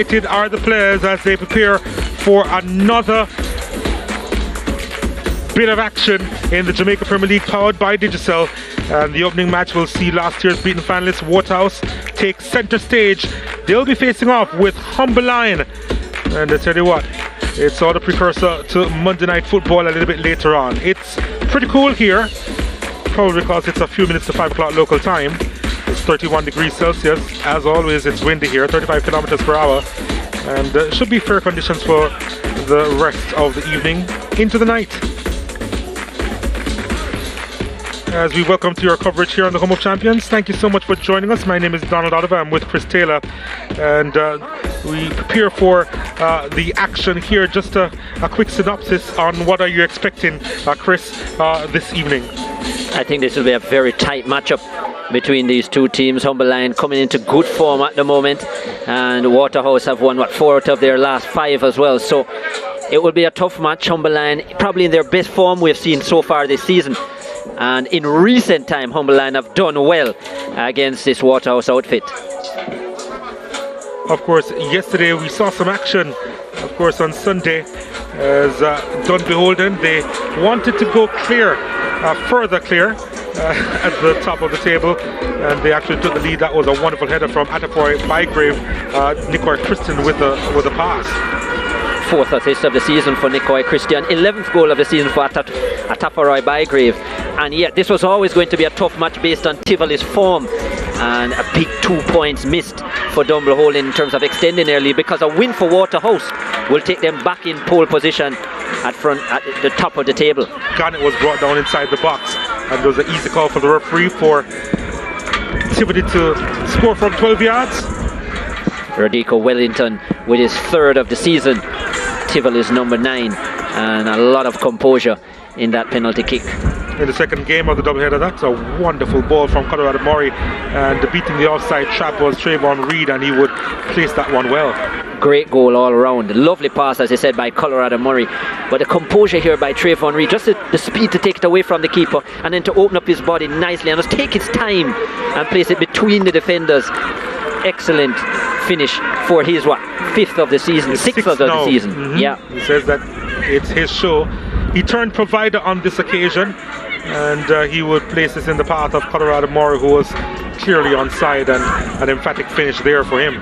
Are the players as they prepare for another bit of action in the Jamaica Premier League powered by Digicel, and the opening match will see last year's beaten finalists Waterhouse take centre stage. They'll be facing off with Molynes, and I tell you what, it's all the precursor to Monday Night Football a little bit later on. It's pretty cool here, probably because it's a few minutes to 5 o'clock local time. It's 31 degrees Celsius. As always, it's windy here, 35 kilometers per hour, and should be fair conditions for the rest of the evening into the night. As we welcome to your coverage here on the Home of Champions, thank you so much for joining us. My name is Donald Oliver. I'm with Chris Taylor, and we prepare for the action here. Just a quick synopsis on what are you expecting, Chris, this evening? I think this will be a very tight matchup between these two teams. Molynes coming into good form at the moment, and Waterhouse have won 4 out of their last 5 as well, so it will be a tough match. Molynes probably in their best form we've seen so far this season, and in recent time Molynes have done well against this Waterhouse outfit. Of course, yesterday we saw some action, of course, on Sunday, as Dun Beholden, they wanted to go clear, further clear, at the top of the table, and they actually took the lead. That was a wonderful header from Atafoy Bygrave, Nicoy Christian with a pass. 4th assist of the season for Nicoy Christian, 11th goal of the season for Atafoy Bygrave, and yet this was always going to be a tough match based on Tivoli's form, and a big 2 points missed for Dumbleholden in terms of extending their lead, because a win for Waterhouse will take them back in pole position at the top of the table. Garnett was brought down inside the box, and there was an easy call for the referee for Tivoli to score from 12 yards. Rodico Wellington with his 3rd of the season, Tivoli's number 9, and a lot of composure in that penalty kick. In the second game of the doubleheader, that's a wonderful ball from Colorado Murray, and beating the offside trap was Trayvon Reed, and he would place that one well. Great goal all around. Lovely pass, as I said, by Colorado Murray. But the composure here by Trayvon Reed, just the speed to take it away from the keeper, and then to open up his body nicely and just take his time and place it between the defenders. Excellent finish for his 5th of the season, 6th of the season. Mm-hmm. Yeah. He says that it's his show. He turned provider on this occasion, and he would place this in the path of Colorado Murray, who was clearly onside, and an emphatic finish there for him.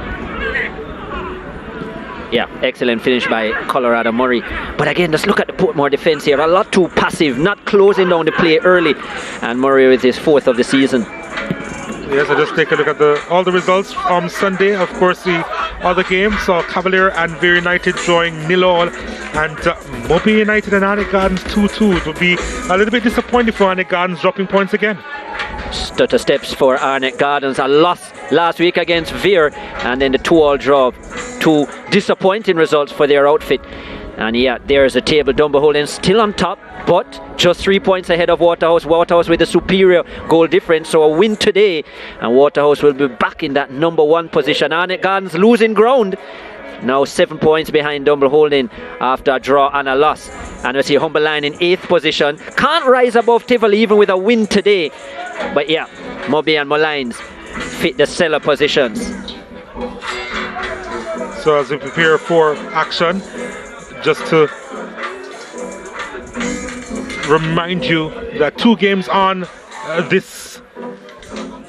Yeah, excellent finish by Colorado Murray. But again, just look at the Portmore defense here. A lot too passive, not closing down the play early. And Murray with his 4th of the season. Yes, so just take a look at all the results from Sunday. Of course, the other games saw Cavalier and Veer United drawing 0-0, and Moby United and Arnett Gardens 2-2. It would be a little bit disappointing for Arnett Gardens, dropping points again. Stutter steps for Arnett Gardens. A loss last week against Veer, and then the 2-2 draw. 2 disappointing results for their outfit. And yeah, there's a table. Dumbleholden still on top, but just 3 points ahead of Waterhouse. Waterhouse with a superior goal difference, so a win today, and Waterhouse will be back in that number 1 position. Arnett Gardens losing ground, now 7 points behind Dumbleholden after a draw and a loss. And we see Molynes in 8th position. Can't rise above Tivoli even with a win today. But yeah, Moby and Molynes fit the cellar positions. So as we prepare for action, just to remind you that 2 games on this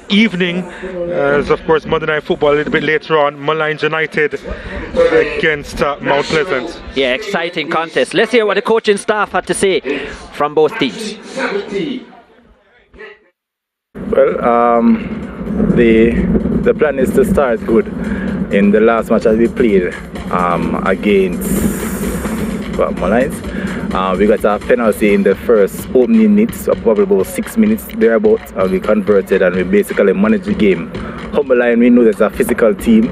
evening, as of course Monday Night Football a little bit later on, Molynes United against Mount Pleasant. Yeah, exciting contest. Let's hear what the coaching staff had to say from both teams. Well, the plan is to start good. In the last match that we played against Molynes, we got a penalty in the first opening minutes, probably about 6 minutes thereabouts, and we converted and we basically managed the game. Molynes, we know that's a physical team.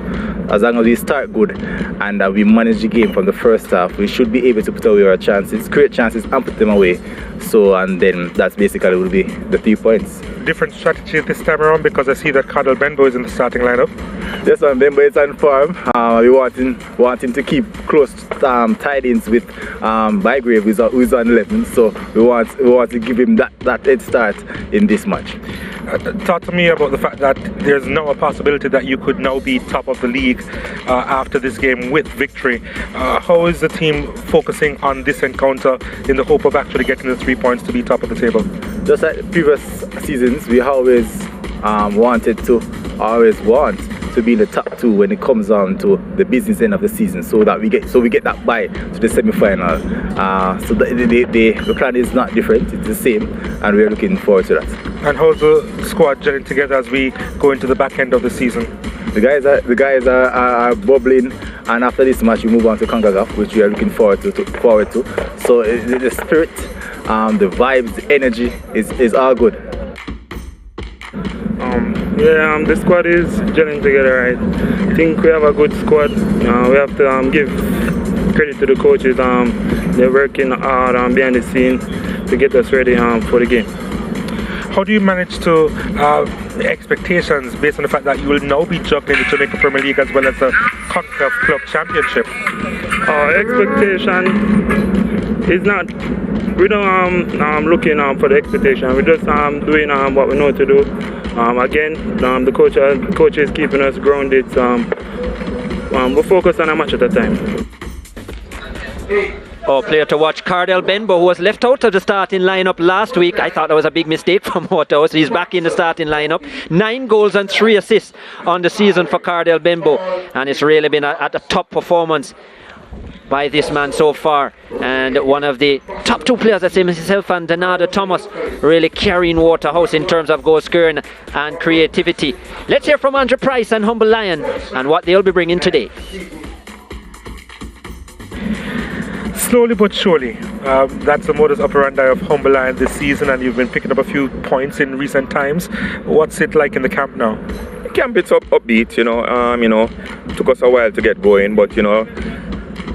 As long as we start good and we manage the game from the first half, we should be able to put away our chances, create chances and put them away. So, and then that's basically will be the 3 points. Different strategy this time around, because I see that Cardell Benbow is in the starting lineup. This one, Benbow is on form. We wanting to keep close tidings with Bygrave, who's on 11. So we want to give him that head start in this match. Talk to me about the fact that there's now a possibility that you could now be top of the league after this game with victory. How is the team focusing on this encounter in the hope of actually getting the 3 points to be top of the table? Just like previous seasons, we always want to be in the top 2 when it comes on to the business end of the season, so that we get that bye to the semi-final. So the plan is not different; it's the same, and we're looking forward to that. And how's the squad gelling together as we go into the back end of the season? The guys are bubbling, and after this match we move on to CONCACAF, which we are looking forward to. So the spirit, the vibes, the energy is all good. The squad is gelling together, right? I think we have a good squad. We have to give credit to the coaches. They're working hard behind the scene to get us ready for the game. How do you manage to expectations based on the fact that you will now be juggling the Jamaica Premier League as well as the CONCACAF Club Championship? Expectation is not. We don't looking for the expectation. We're just doing what we know to do. Again, the coach is keeping us grounded. We're focused on a match at a time. Player to watch, Cardell Benbow, who was left out of the starting lineup last week. I thought that was a big mistake from Waterhouse. He's back in the starting lineup. 9 goals and 3 assists on the season for Cardell Benbow, and it's really been a top performance by this man so far, and one of the top 2 players, I say myself and Donado Thomas, really carrying Waterhouse in terms of goal scoring and creativity. Let's hear from Andre Price and Humble Lion and what they'll be bringing today. Slowly but surely, that's the modus operandi of Humble Lion this season, and you've been picking up a few points in recent times. What's it like in the camp now? Camp, it's upbeat, took us a while to get going, but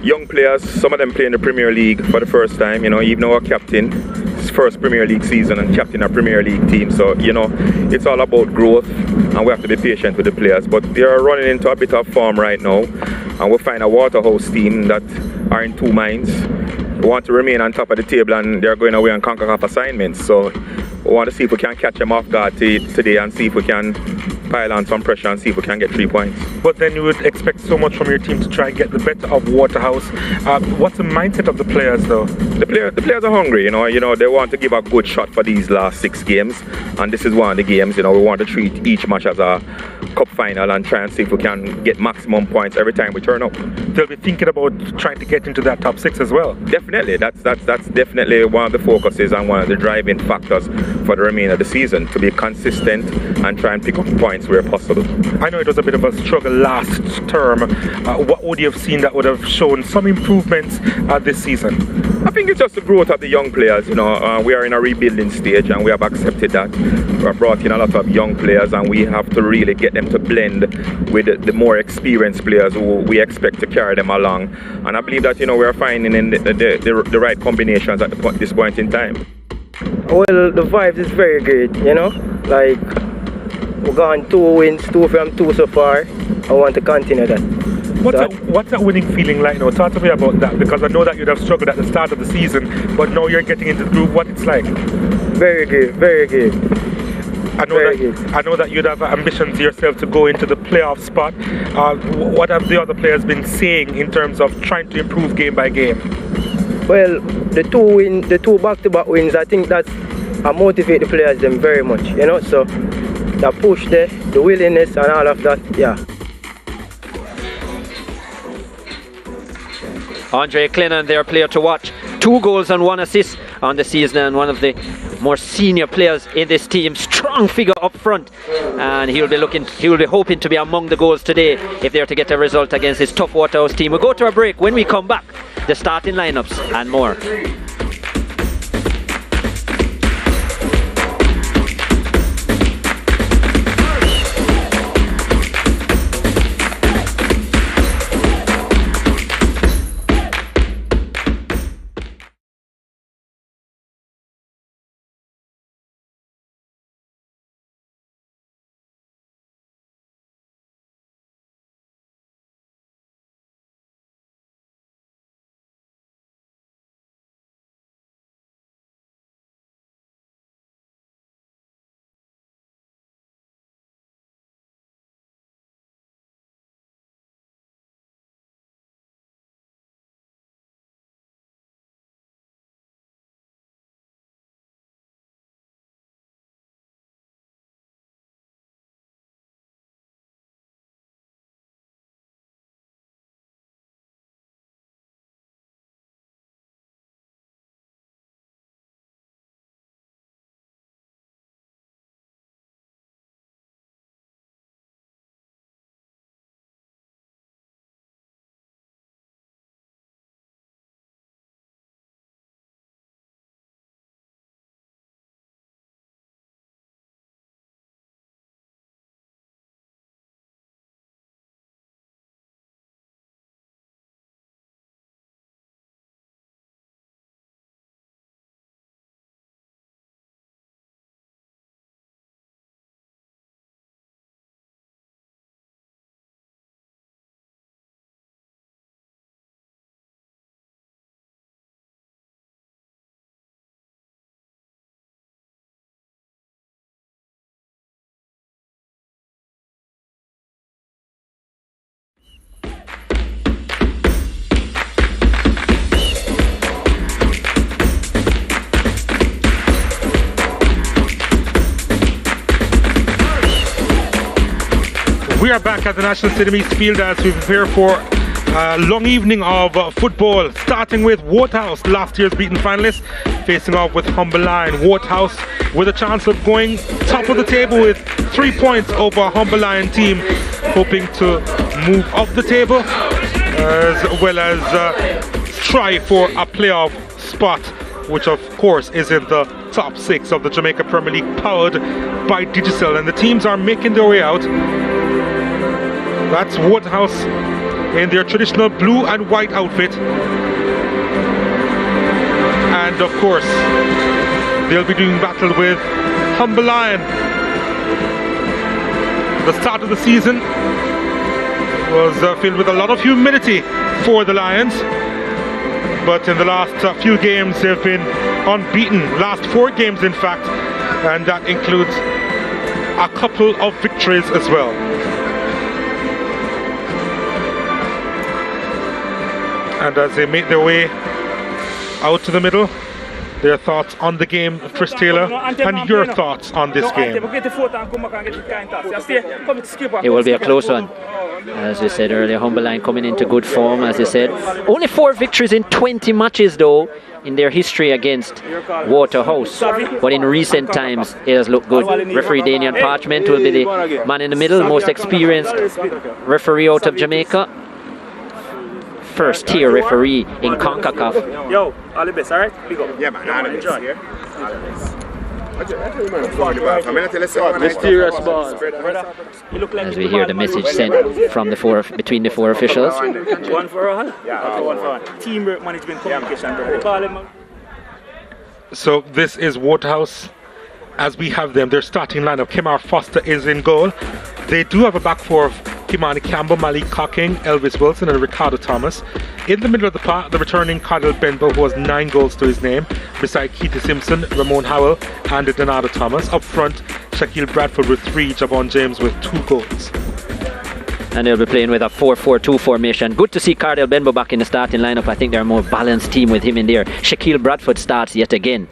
young players, some of them playing the Premier League for the first time, even our captain, his first Premier League season and captain a Premier League team. So, it's all about growth, and we have to be patient with the players. But they are running into a bit of form right now, and we'll find a Waterhouse team that are in 2 minds. We want to remain on top of the table, and they're going away on CONCACAF assignments. So we want to see if we can catch them off guard today and see if we can pile on some pressure and see if we can get 3 points. But then you would expect so much from your team to try and get the better of Waterhouse. What's the mindset of the players though? The players are hungry, they want to give a good shot for these last 6 games, and this is one of the games. We want to treat each match as a cup final and try and see if we can get maximum points every time we turn up. They'll be thinking about trying to get into that top 6 as well. Definitely, that's definitely one of the focuses and one of the driving factors for the remainder of the season, to be consistent and try and pick up points where possible. I know it was a bit of a struggle last term. What would you have seen that would have shown some improvements this season? I think it's just the growth of the young players. We are in a rebuilding stage, and we have accepted that. We have brought in a lot of young players, and we have to really get them to blend with the more experienced players who we expect to carry them along. And I believe that we are finding in the right combinations at this point in time. Well, the vibes is very great, like we've gone 2 wins, 2 from 2 so far. I want to continue that. What's that winning feeling like now? Talk to me about that, because I know that you'd have struggled at the start of the season, but now you're getting into the group. What it's like? Very good, very good. I know that you'd have ambitions yourself to go into the playoff spot. What have the other players been saying in terms of trying to improve game by game? Well, the 2 back-to-back wins, I think that's motivate the players them very much, so the push there, the willingness and all of that, yeah. Andre Clennon, their player to watch. 2 goals and 1 assist on the season, and one of the more senior players in this team. Strong figure up front, and he'll be hoping to be among the goals today if they're to get a result against this tough Waterhouse team. We'll go to a break. When we come back, the starting lineups and more. are back at the National Stadium East Field as we prepare for a long evening of football, starting with Waterhouse, last year's beaten finalists, facing off with Molynes. Waterhouse with a chance of going top of the table with 3 points over a Molynes team, hoping to move up the table as well as strive for a playoff spot, which of course is in the top 6 of the Jamaica Premier League, powered by Digicel, and the teams are making their way out. That's Waterhouse in their traditional blue and white outfit, and of course they'll be doing battle with Molynes. The start of the season was filled with a lot of humility for the Lions, but in the last few games they've been unbeaten, last 4 games in fact, and that includes a couple of victories as well. And as they make their way out to the middle, their thoughts on the game, Chris Taylor, and your thoughts on this game. It will be a close one. As we said earlier, Molynes coming into good form, as you said. Only 4 victories in 20 matches though in their history against Waterhouse. But in recent times it has looked good. Referee Daniel Parchment will be the man in the middle, most experienced referee out of Jamaica. First tier referee in CONCACAF. Yo, all the best, alright? Big up. Yeah, man, all the best here. Mysterious ball. As we hear the message sent from the between the 4 officials. 1 for all? Yeah, 1 for all. Teamwork, management, communication. So this is Waterhouse as we have them. Their starting lineup: Kemar Foster is in goal. They do have a back 4 of Kimani Campbell, Malik Cocking, Elvis Wilson and Ricardo Thomas. In the middle of the park, the returning Cardell Benbow, who has 9 goals to his name, beside Keith Simpson, Ramon Howell and Donato Thomas. Up front, Shaquille Bradford with 3, Javon James with 2 goals. And they'll be playing with a 4-4-2 formation. Good to see Cardell Benbow back in the starting lineup. I think they're a more balanced team with him in there. Shaquille Bradford starts yet again.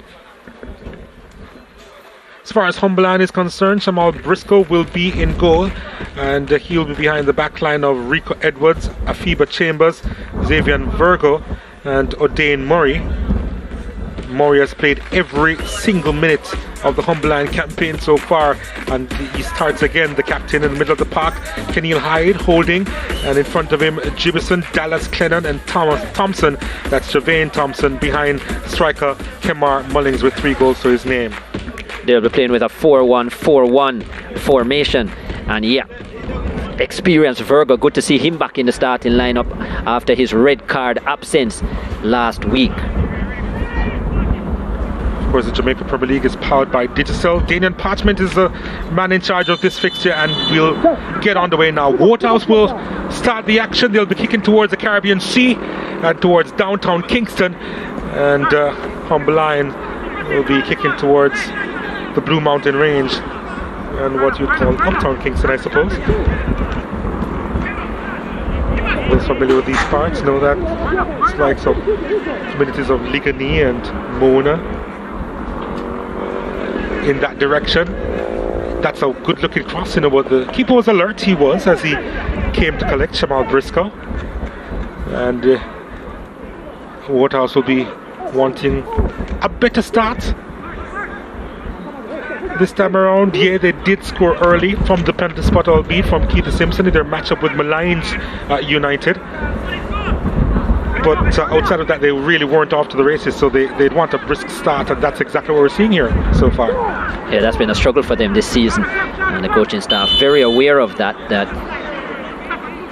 As far as Molynes is concerned, Shamal Briscoe will be in goal, and he'll be behind the back line of Rico Edwards, Afiba Chambers, Xavier Virgo and O'Dane Murray. Murray has played every single minute of the Molynes campaign so far, and he starts again, the captain in the middle of the park. Keneal Hyde holding, and in front of him Jibison, Dallas Clennon and Thomas Thompson. That's Javane Thompson behind striker Kemar Mullings with 3 goals to his name. They'll be playing with a 4-1-4-1 formation, and yeah, experienced Virgo, good to see him back in the starting lineup after his red card absence last week. Of course, the Jamaica Premier League is powered by Digicel. Daniel Parchment is the man in charge of this fixture, and we'll get on the way now. Waterhouse will start the action. They'll be kicking towards the Caribbean Sea and towards downtown Kingston, and Molynes will be kicking towards the Blue Mountain Range and what you call uptown Kingston, I suppose. Those familiar with these parts know that it's like some communities of Ligani and Mona in that direction. That's a good looking cross, you know, but the keeper was alert, he was, as he came to collect Shamal Briscoe. And Waterhouse will be wanting a better start this time around. Yeah, they did score early from the penalty spot, albeit from Keith Simpson in their matchup with Molynes United. But outside of that, they really weren't off to the races, so they'd want a brisk start, and that's exactly what we're seeing here so far. Yeah, that's been a struggle for them this season, and the coaching staff very aware of that.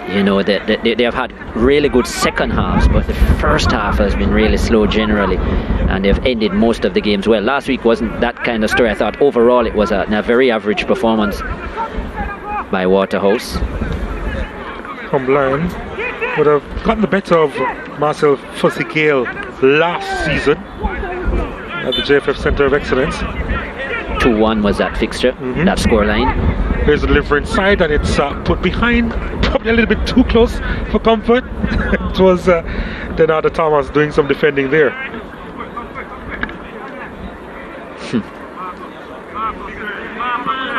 You know, that they have had really good second halves, but the first half has been really slow generally, and they've ended most of the games well. Last week wasn't that kind of story. I thought overall it was a very average performance by Waterhouse. Molynes would have gotten the better of Marcel Fuzzy Gale last season at the JFF Centre of Excellence. 2-1 was that fixture, that scoreline. There's a deliver inside, and it's put behind, probably a little bit too close for comfort. It was Donato Thomas doing some defending there.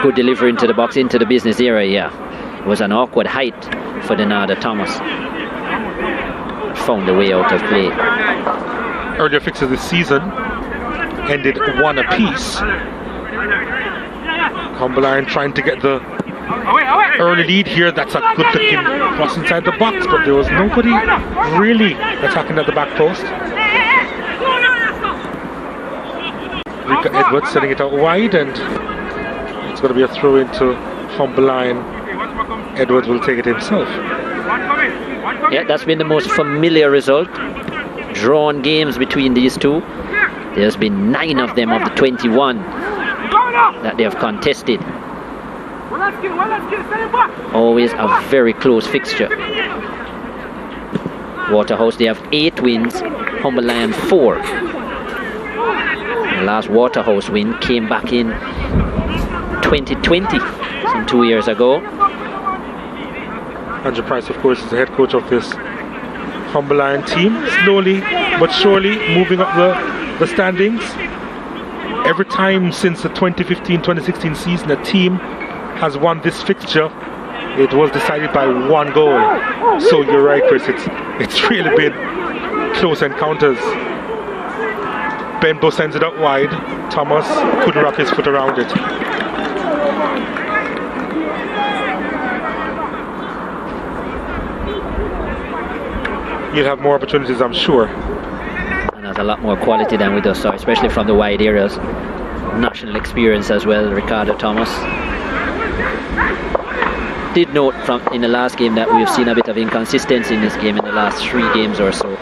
Good delivery into the box, into the business area, yeah. It was an awkward height for Denada Thomas. Found a way out of play. Earlier fixtures this season ended 1 apiece. Humberline trying to get the early lead here. That's a good looking cross inside the box, but there was nobody really attacking at the back post. Rika Edwards setting it out wide, and it's going to be a throw into Humberline. Edwards will take it himself. Yeah, that's been the most familiar result. Drawn games between these two. There's been 9 of them of the 21 that they have contested. Always a very close fixture. Waterhouse, they have 8 wins, Humberline 4. The last Waterhouse win came back in 2020, some 2 years ago. Andrew Price, of course, is the head coach of this Humberline team. Slowly but surely moving up the standings. Every time since the 2015-2016 season a team has won this fixture, it was decided by 1 goal. So you're right, Chris, it's really been close encounters. Benbow sends it out wide. Thomas couldn't wrap his foot around it. You'll have more opportunities, I'm sure. And has a lot more quality than we do, so especially from the wide areas. National experience as well, Ricardo Thomas. Did note from in the last game that we've seen a bit of inconsistency in this game in the last 3 games or so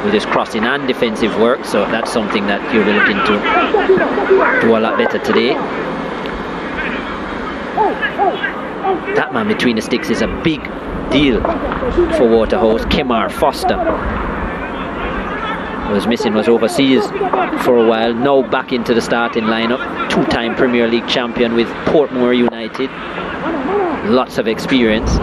with his crossing and defensive work, so that's something that he'll be looking to do a lot better today. That man between the sticks is a big deal for Waterhouse. Kemar Foster was missing, was overseas for a while, now back into the starting lineup. 2-time Premier League champion with Portmore United. Lots of experience.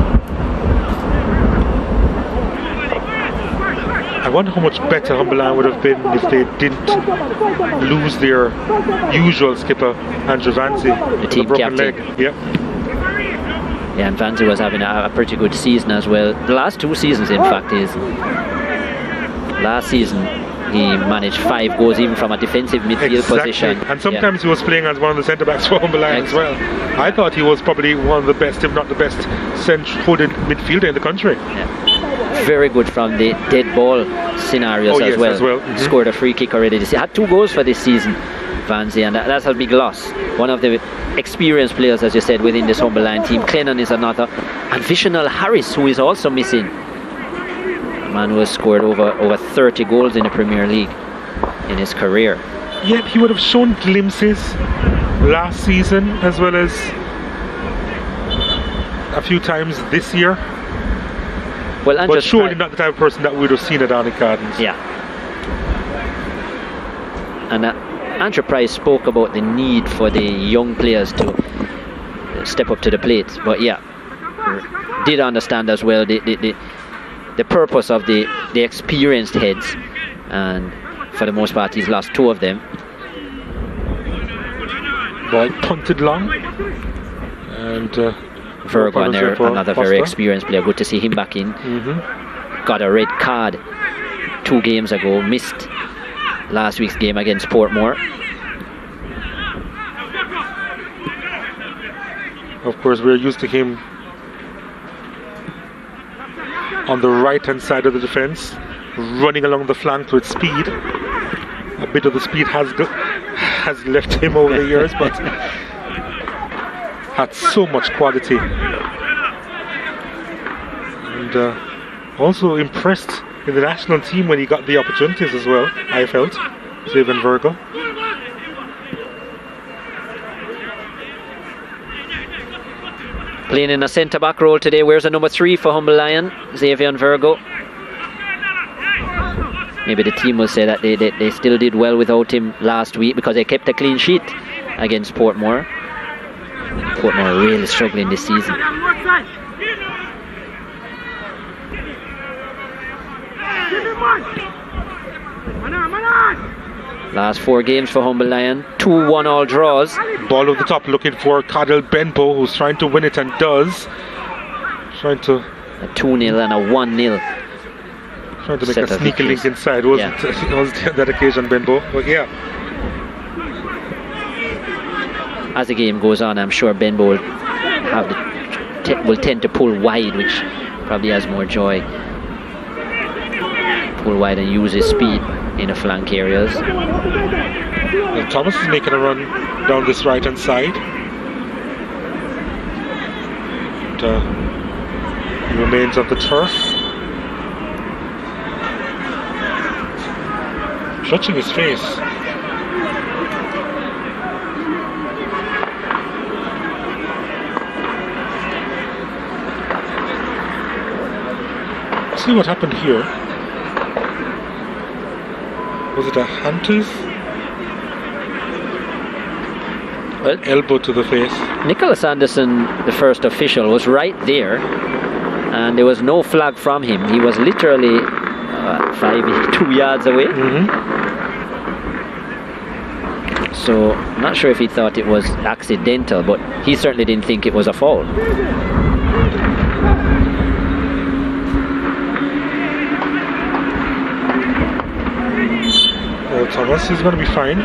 I wonder how much better Humberline would have been if they didn't lose their usual skipper, Andrew Vanzi. The team broken captain. leg. Yep. Yeah, and Vanzi was having a pretty good season as well. The last 2 seasons, in fact, last season he managed 5 goals even from a defensive midfield position. And sometimes he was playing as one of the centre backs for Humberline as well. I thought he was probably one of the best, if not the best, centre-footed midfielder in the country. Yeah. Very good from the dead ball scenarios as well. Mm-hmm. Scored a free kick already. He had 2 goals for this season, Vanzi, and that's a big loss. One of the experienced players, as you said, within this Humberline team. Clennon is another, and Vishanal Harris, who is also missing. A man who has scored over 30 goals in the Premier League in his career. Yet he would have shown glimpses last season as well as a few times this year. Well, but surely not the type of person that we would have seen at Arnick Gardens. Yeah. And Andrew Price spoke about the need for the young players to step up to the plate. But yeah, did understand as well the purpose of the experienced heads. And for the most part, he's lost 2 of them. Ball punted long. And Virgo, and another very experienced player. Good to see him back in. Got a red card 2 games ago. Missed last week's game against Portmore. Of course, we're used to him on the right hand side of the defense, running along the flank with speed. A bit of the speed has left him over the years, but had so much quality. And also impressed in the national team when he got the opportunities as well, I felt. Xavier Virgo. Playing in a centre-back role today. Where's the number 3 for Humberline? Xavier Virgo. Maybe the team will say that they still did well without him last week because they kept a clean sheet against Portmore. Portmore really struggling this season. Last 4 games for Humble Lion, 2-1 all draws. Ball over the top, looking for Cadel Benbow, who's trying to win it and does. Trying to A 2-0 and a 1-0. Trying to make Set a of sneaky victories. link inside. Wasn't it was that occasion, Benbow? But yeah. As the game goes on, I'm sure Benbow will will tend to pull wide, which probably has more joy. Pull wide and use his speed in the flank areas. Well, Thomas is making a run down this right hand side. He remains on the turf. Touching his face. See what happened here. Was it a Hunter's? Well, Elbow to the face. Nicholas Anderson, the first official, was right there, and there was no flag from him. He was literally 2 yards away. So I'm not sure if he thought it was accidental, but he certainly didn't think it was a foul. Well, Thomas is going to be fine.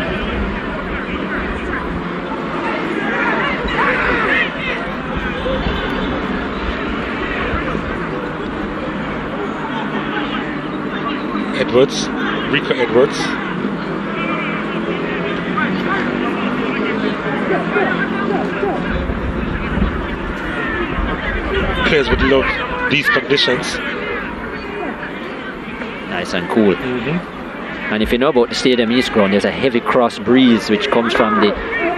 Edwards, Rico Edwards. Players would love these conditions. Nice and cool. And if you know about the Stadium East ground, there's a heavy cross breeze which comes from the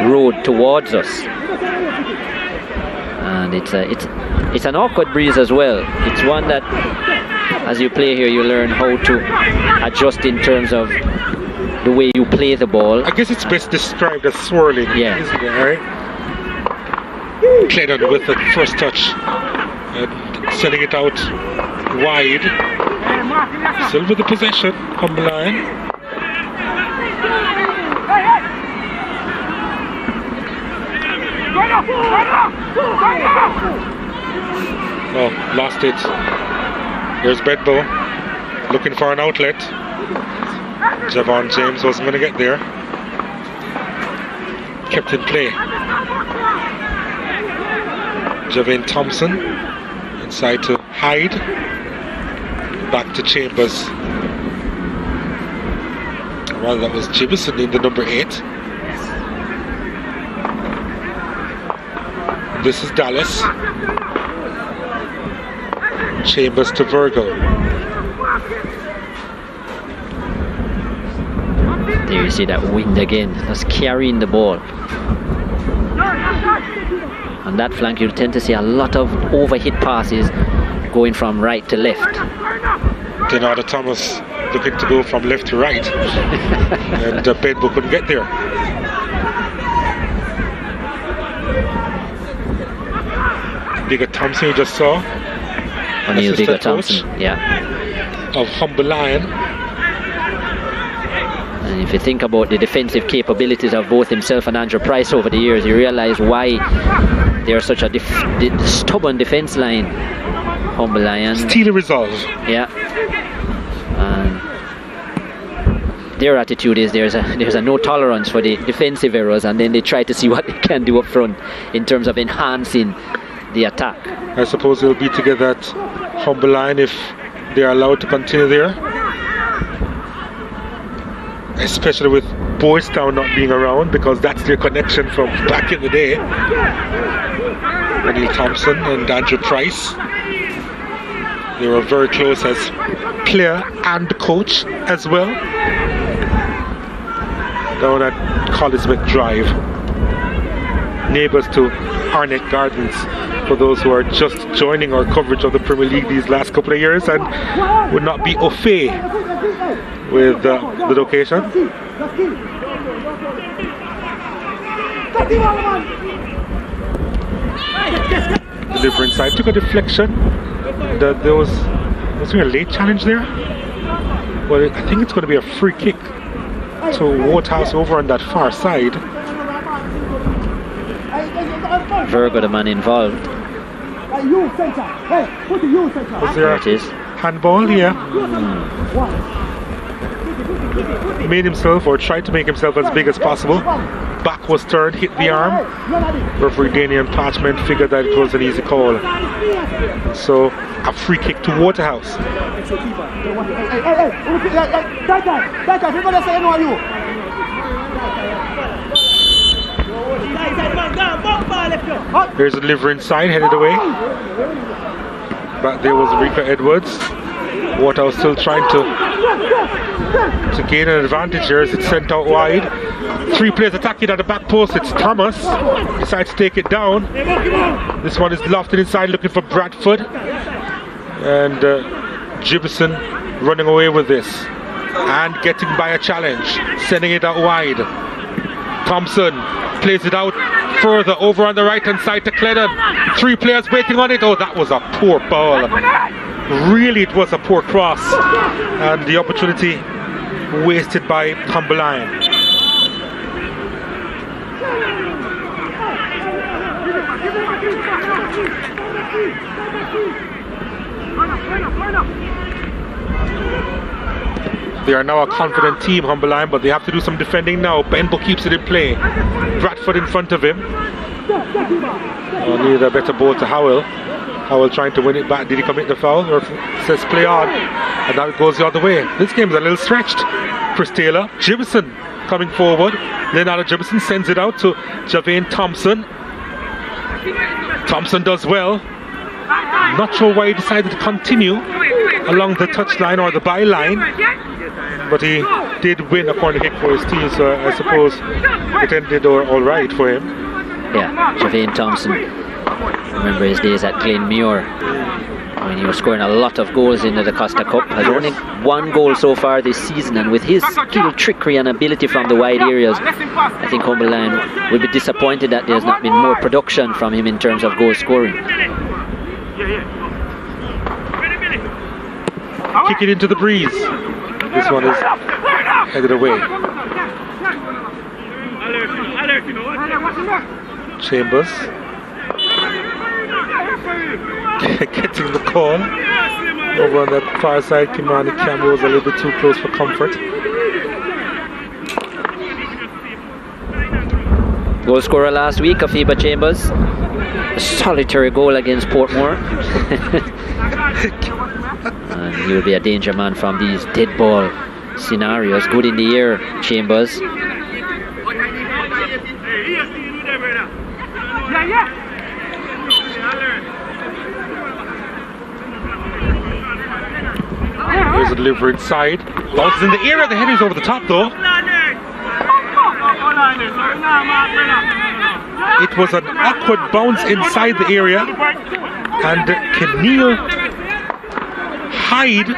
road towards us. And it's an awkward breeze as well. It's one that, as you play here, you learn how to adjust in terms of the way you play the ball. I guess it's best described as swirling. Yeah. Isn't it, right? Played on with the first touch. Sending it out wide. Still with the possession. Humble Lion. Oh, lost it. Here's Benbow looking for an outlet. Javon James wasn't going to get there. Kept in play. Javane Thompson inside to Hyde. Back to Chambers. Or rather, that was Jibison in the number 8. This is Dallas. Chambers to Virgil. There you see that wind again, just carrying the ball. On that flank, you'll tend to see a lot of overhit passes going from right to left. Denardo Thomas looking to go from left to right. And Benbow couldn't get there. Bigger Thompson, you just saw. O'Neill Bigger Assistant Thompson, coach yeah. of Humble Lion. And if you think about the defensive capabilities of both himself and Andrew Price over the years, you realize why they're such a stubborn defense line. Humble Lion. Steely resolve. Yeah. And their attitude is there's a no tolerance for the defensive errors, and then they try to see what they can do up front in terms of enhancing the attack. I suppose they'll be together at Humble Lion if they're allowed to continue there. Especially with Boys Town not being around, because that's their connection from back in the day. O'Neill Thompson and Andrew Price. They were very close as player and coach as well. Down at Collinsbeck Drive. Neighbours to Arnett Gardens, for those who are just joining our coverage of the Premier League these last couple of years and would not be au fait with the location. Deliver inside, took a deflection. There was there a late challenge there? Well, I think it's going to be a free kick. to Waterhouse over on that far side. Virgo, the man involved. Was there There it is. handball here? Made himself, or tried to make himself as big as possible. Back was turned, hit the arm. Referee Daniel Parchment figured that it was an easy call. So a free kick to Waterhouse. Here's a delivery inside, headed away. Back there was Rika Edwards. Waterhouse still trying to gain an advantage here as it's sent out wide. 3 players attacking at the back post. It's Thomas. Decides to take it down. This one is lofted inside looking for Bradford. And Gibson running away with this. And getting by a challenge. Sending it out wide. Thompson plays it out further over on the right hand side to Clennon. 3 players waiting on it. Oh, that was a poor ball. Really, it was a poor cross. And the opportunity wasted by Molynes. They are now a confident team, Molynes, but they have to do some defending now. Benbo keeps it in play. Bradford in front of him. Needed a better ball to Howell. Howell trying to win it back. Did he commit the foul? Or says play on. And now it goes the other way. This game is a little stretched. Chris Taylor. Jimson coming forward. Leonardo Jimson sends it out to Javane Thompson. Thompson does well. Not sure why he decided to continue along the touchline or the byline. But he did win a corner kick for his team, so I suppose it ended all right for him. Yeah, Javane Thompson. Remember his days at Glenmuir when he was scoring a lot of goals in the Costa Cup. Has only 1 goal so far this season, and with his skill, trickery and ability from the wide areas, I think Molynes will be disappointed that there's not been more production from him in terms of goal scoring. Kick it into the breeze. This one is headed away. Chambers getting the call. Over on that far side, Kimani Campbell was a little bit too close for comfort. Goal scorer last week, Afiba Chambers. A solitary goal against Portmore. And he will be a danger man from these dead ball scenarios. Good in the air, Chambers. There's a delivery inside. Bounces in the area, the head is over the top though. It was an awkward bounce inside the area. And can Neil hide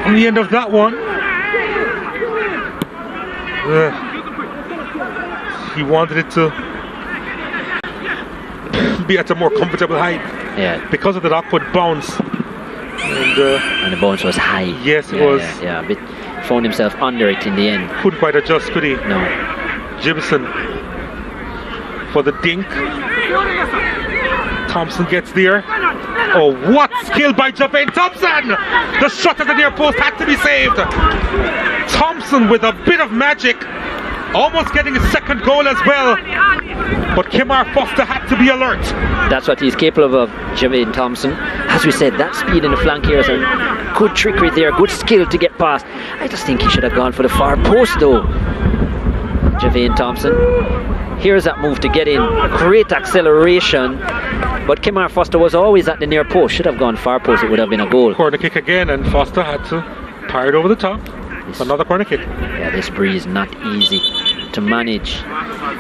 on the end of that one? He wanted it to be at a more comfortable height. Yeah. Because of that awkward bounce. And the bounce was high. Yes, it was. Yeah, but found himself under it in the end. Couldn't quite adjust, could he? No. Gibson for the dink. Thompson gets there. Oh, what skill by Javane Thompson! The shot at the near post had to be saved. Thompson with a bit of magic, almost getting his 2nd goal as well. But Kemar Foster had to be alert. That's what he's capable of, Javane Thompson. As we said, that speed in the flank here and good trickery there, good skill to get past. I just think he should have gone for the far post though. Javane Thompson. Here's that move to get in. Great acceleration. But Kemar Foster was always at the near post. Should have gone far post, it would have been a goal. Corner kick again, and Foster had to fire it over the top. Another corner kick. Yeah, this breeze not easy to manage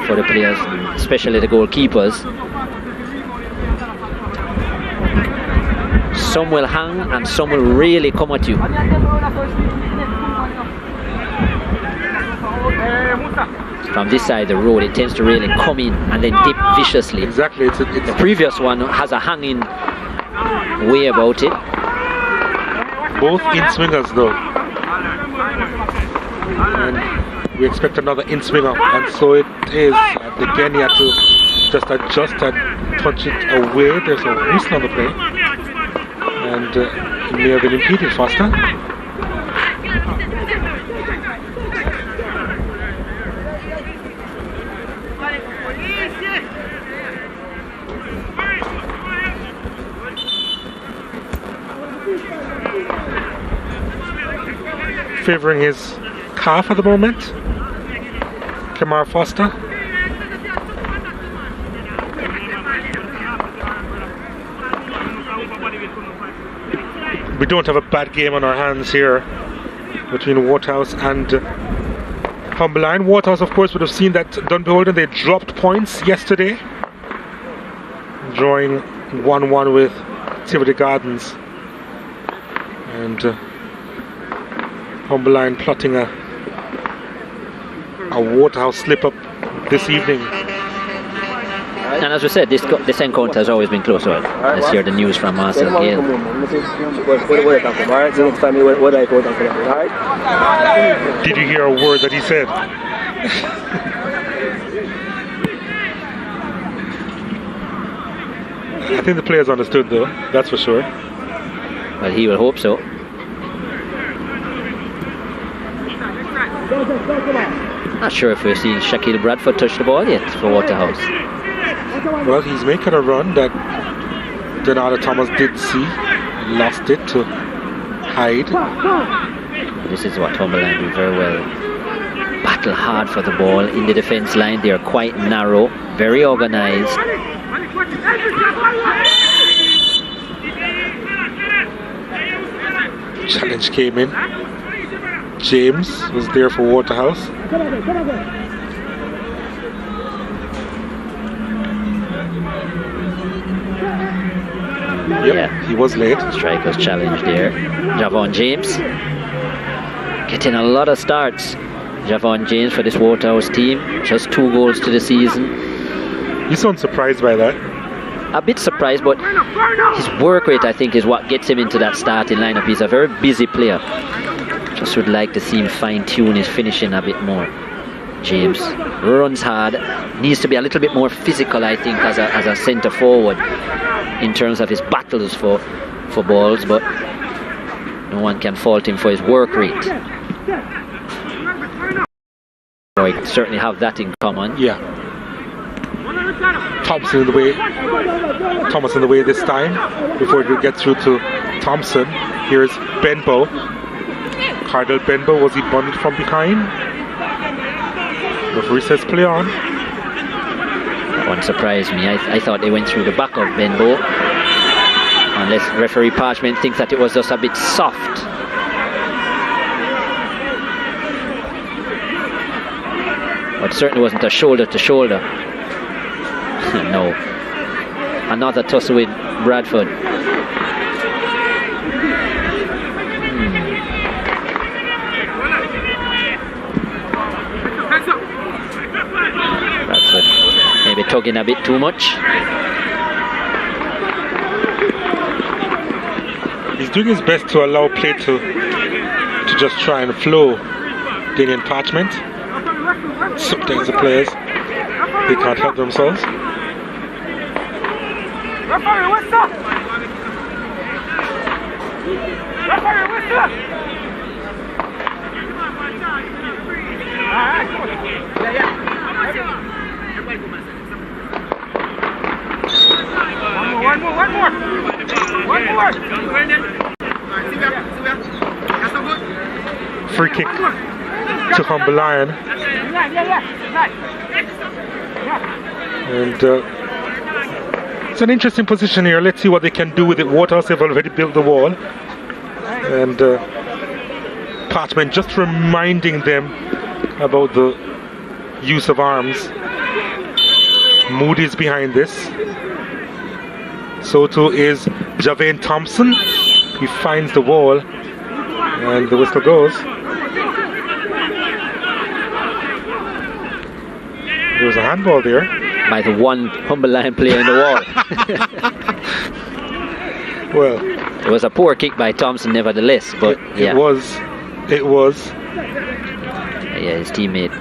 for the players, especially the goalkeepers. Some will hang and some will really come at you. From this side of the road, it tends to really come in and then dip viciously. Exactly. The previous one has a hanging way about it. Both in swingers though. And we expect another in-swinger, and so it is. And again, he had to just adjust and touch it away. There's a whistle on the play, and he may have been impeded. Foster. Favouring his calf at the moment, Kamar Foster. We don't have a bad game on our hands here between Waterhouse and Molynes. Waterhouse, of course, would have seen that Dunbeholden, they dropped points yesterday, drawing 1-1 with Tivoli Gardens, and Molynes plotting a Waterhouse slip-up this evening. And as we said, this encounter has always been close. Let's hear the news from Marcel Gale. Did you hear a word that he said? I think the players understood, though, that's for sure. Well, he will hope so. Not sure if we've seen Shaquille Bradford touch the ball yet for Waterhouse. Well, he's making a run that Donata Thomas did see, lost it to Hyde. This is what Molynes do very well. Battle hard for the ball in the defence line. They are quite narrow, very organised. Challenge came in. James was there for Waterhouse. Yep, yeah, he was late. Striker's challenge there. Javon James getting a lot of starts. Javon James for this Waterhouse team, just 2 goals to the season. You sound surprised by that? A bit surprised, but his work rate, I think, is what gets him into that starting lineup. He's a very busy player. Just would like to see him fine-tune his finishing a bit more. James runs hard, needs to be a little bit more physical, I think, as a centre forward in terms of his battles for balls, but no one can fault him for his work rate. We certainly have that in common. Yeah. Thomas in the way this time. Before we get through to Thompson, here's Benbow. Cardell Benbow, was he bundled from behind? Referee says play on. That one surprised me. I thought they went through the back of Benbow. Unless referee Parchment thinks that it was just a bit soft. But it certainly wasn't a shoulder to shoulder. No. Another tussle with Bradford. Bradford maybe tugging a bit too much. He's doing his best to allow play to just try and flow. Daniel Parchment. Sometimes the players, they can't help themselves. One more. Free kick to Molynes. And it's an interesting position here. Let's see what they can do with it. Waterhouse have already built the wall. And Parchment just reminding them about the use of arms. Moody's behind this. So too is Javane Thompson. He finds the wall and the whistle goes. There was a handball there. By the one Molynes player in the wall. Well, it was a poor kick by Thompson nevertheless, but yeah. It was. Yeah, his teammate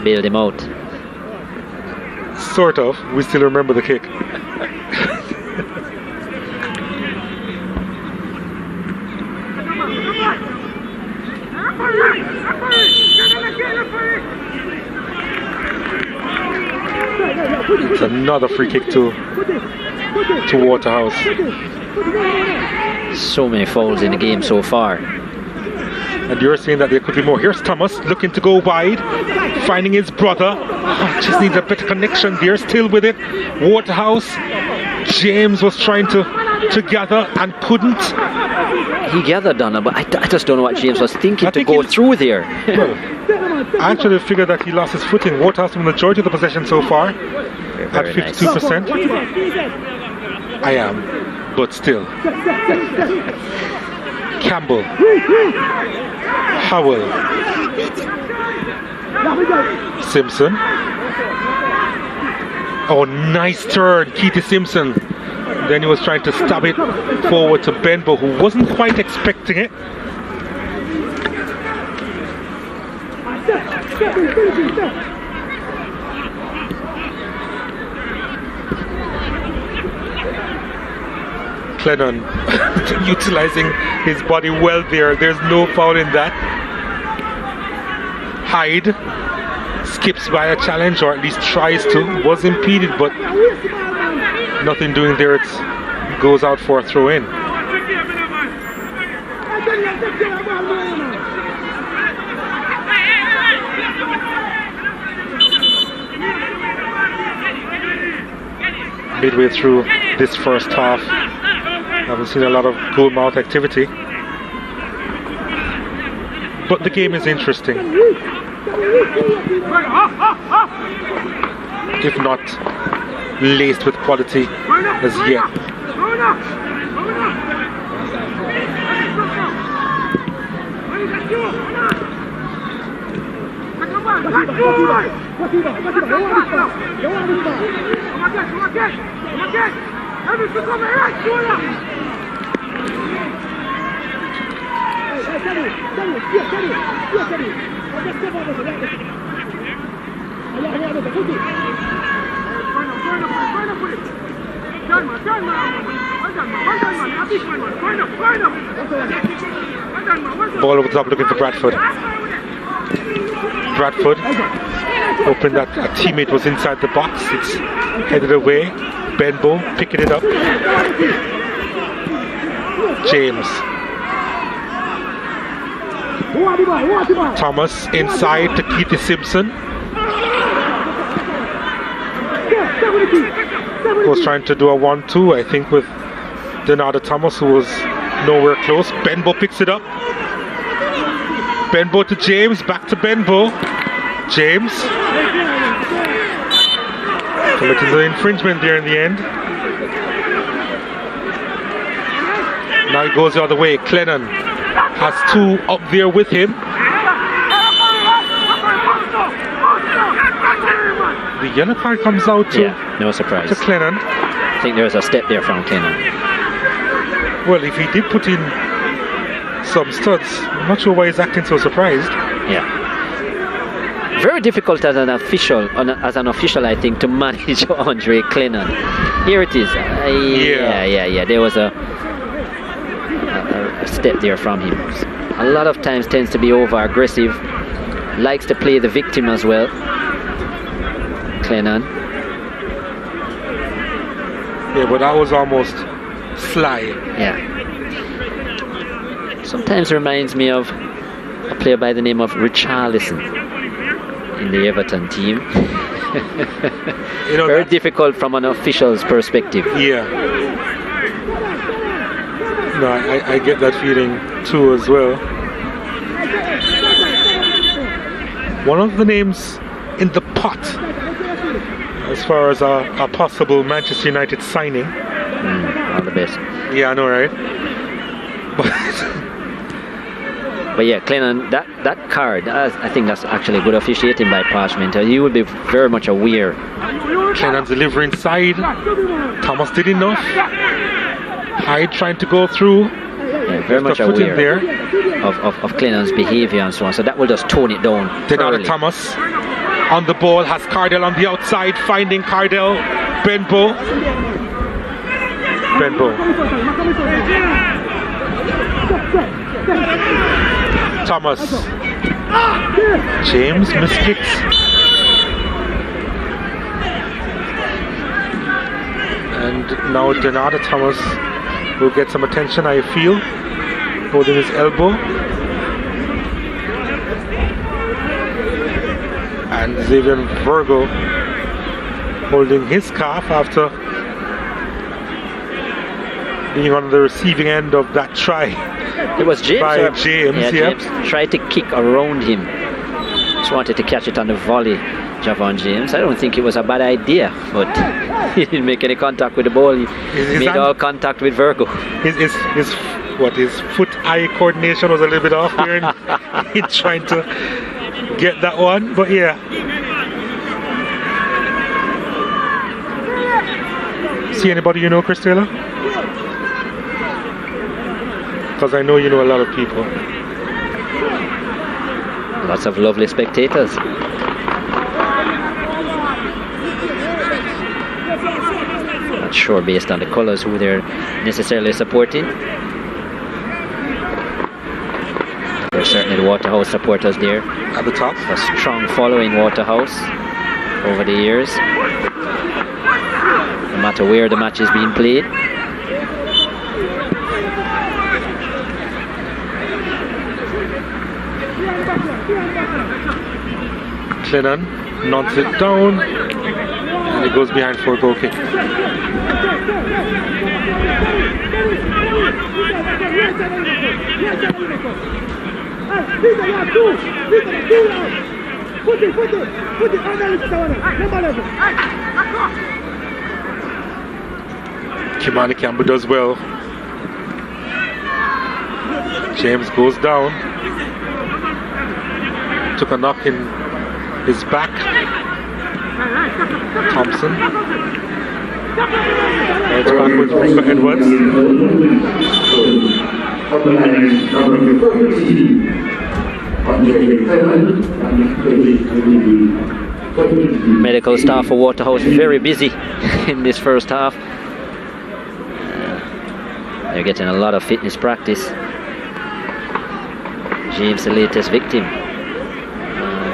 bailed him out. Sort of. We still remember the kick. It's another free kick to Waterhouse. So many fouls in the game so far. And you're saying that there could be more. Here's Thomas looking to go wide, finding his brother. Oh, just needs a better connection there. Still with it. Waterhouse. James was trying to gather and couldn't. He gathered, Donna, but I just don't know what James was thinking to go through there. Well, I actually figured that he lost his footing. Waterhouse with the majority of the possession so far at 52%. Nice. I am, but still. Campbell. Howell. Simpson. Oh, nice turn, Keith Simpson. Then he was trying to stab it forward to Benbow, who wasn't quite expecting it. Clennon utilizing his body well there. There's no foul in that. Hyde skips by a challenge, or at least tries to. Was impeded, but nothing doing there. It goes out for a throw in. Midway through this first half, haven't seen a lot of goal mouth activity, but the game is interesting, if not laced with quality as yet. Ball over the top looking for Bradford. Bradford hoping that a teammate was inside the box. It's headed away. Benbow picking it up. James. Thomas inside to Keith Simpson. Was trying to do a 1-2, I think, with Donada Thomas, who was nowhere close. Benbow picks it up. Benbow to James, back to Benbow. James committing the infringement there in the end. Now he goes the other way. Clennon has two up there with him. The yellow card comes out to, no surprise, to Clennon. I think there was a step there from Clennon. Well, if he did put in some studs, I'm not sure why he's acting so surprised. Yeah. Very difficult as an official, I think, to manage Andre Clennon. Here it is. Yeah. There was a step there from him. A lot of times tends to be over aggressive. Likes to play the victim as well. Clennon. Yeah, but that was almost sly. Yeah. Sometimes reminds me of a player by the name of Richarlison in the Everton team. Very difficult from an official's perspective. Yeah. No, I get that feeling too as well. One of the names in the pot as far as a possible Manchester United signing. All the best. Yeah, I know, right? But yeah, Clennon, that card, I think that's actually good officiating by Parchment. You would be very much aware. Clennon's delivering side. Thomas did enough. Hyde trying to go through. Yeah, very much the foot in aware there. of Clennon's behaviour and so on. So that will just tone it down. Denada Thomas on the ball, has Cardell on the outside, finding Cardell. Benbow. Thomas. James miskicks. And now Denada Thomas will get some attention, I feel, holding his elbow. And Xavier Virgo holding his calf after being on the receiving end of that try. It was James. By James, yeah, yep. James tried to kick around him. Just wanted to catch it on the volley, Javon James. I don't think it was a bad idea, but he didn't make any contact with the ball. He made all contact with Virgo. His foot-eye coordination was a little bit off here in trying to get that one, but yeah. See anybody you know, Chris Taylor? Because I know you know a lot of people. Lots of lovely spectators. Not sure based on the colours who they're necessarily supporting. There's certainly the Waterhouse supporters there. At the top. A strong following Waterhouse over the years. No matter where the match is being played. Clennon knocks it down and it goes behind for a goal kick. Kimani Campbell does well. James goes down. Took a knock in his back. Thompson. It's backwards for Edwards. Medical staff for Waterhouse very busy in this first half. They're getting a lot of fitness practice. James, the latest victim.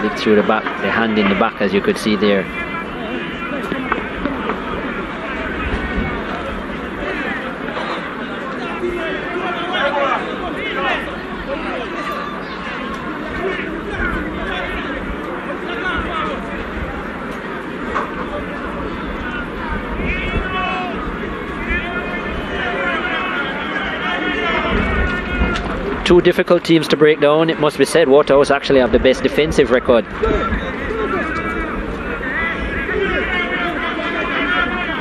Big through the back, the hand in the back, as you could see there. Two difficult teams to break down. It must be said, Waterhouse actually have the best defensive record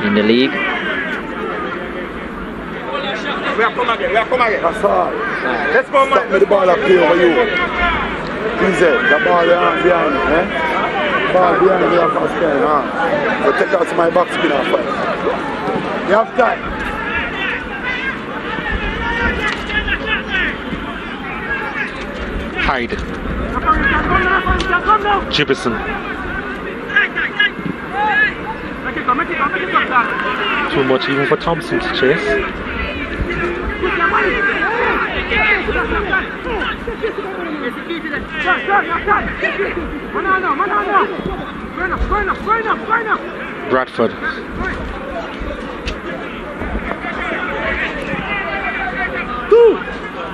in the league. We have come again. That's all. Let's go, man. Stop me the ball up here over you. Easy. The ball behind me, eh? Ball behind me, I'm fast playing, huh? So take out to my back spin and fight. You have time. Hyde. Gibson. Too much even for Thompson to chase. Bradford.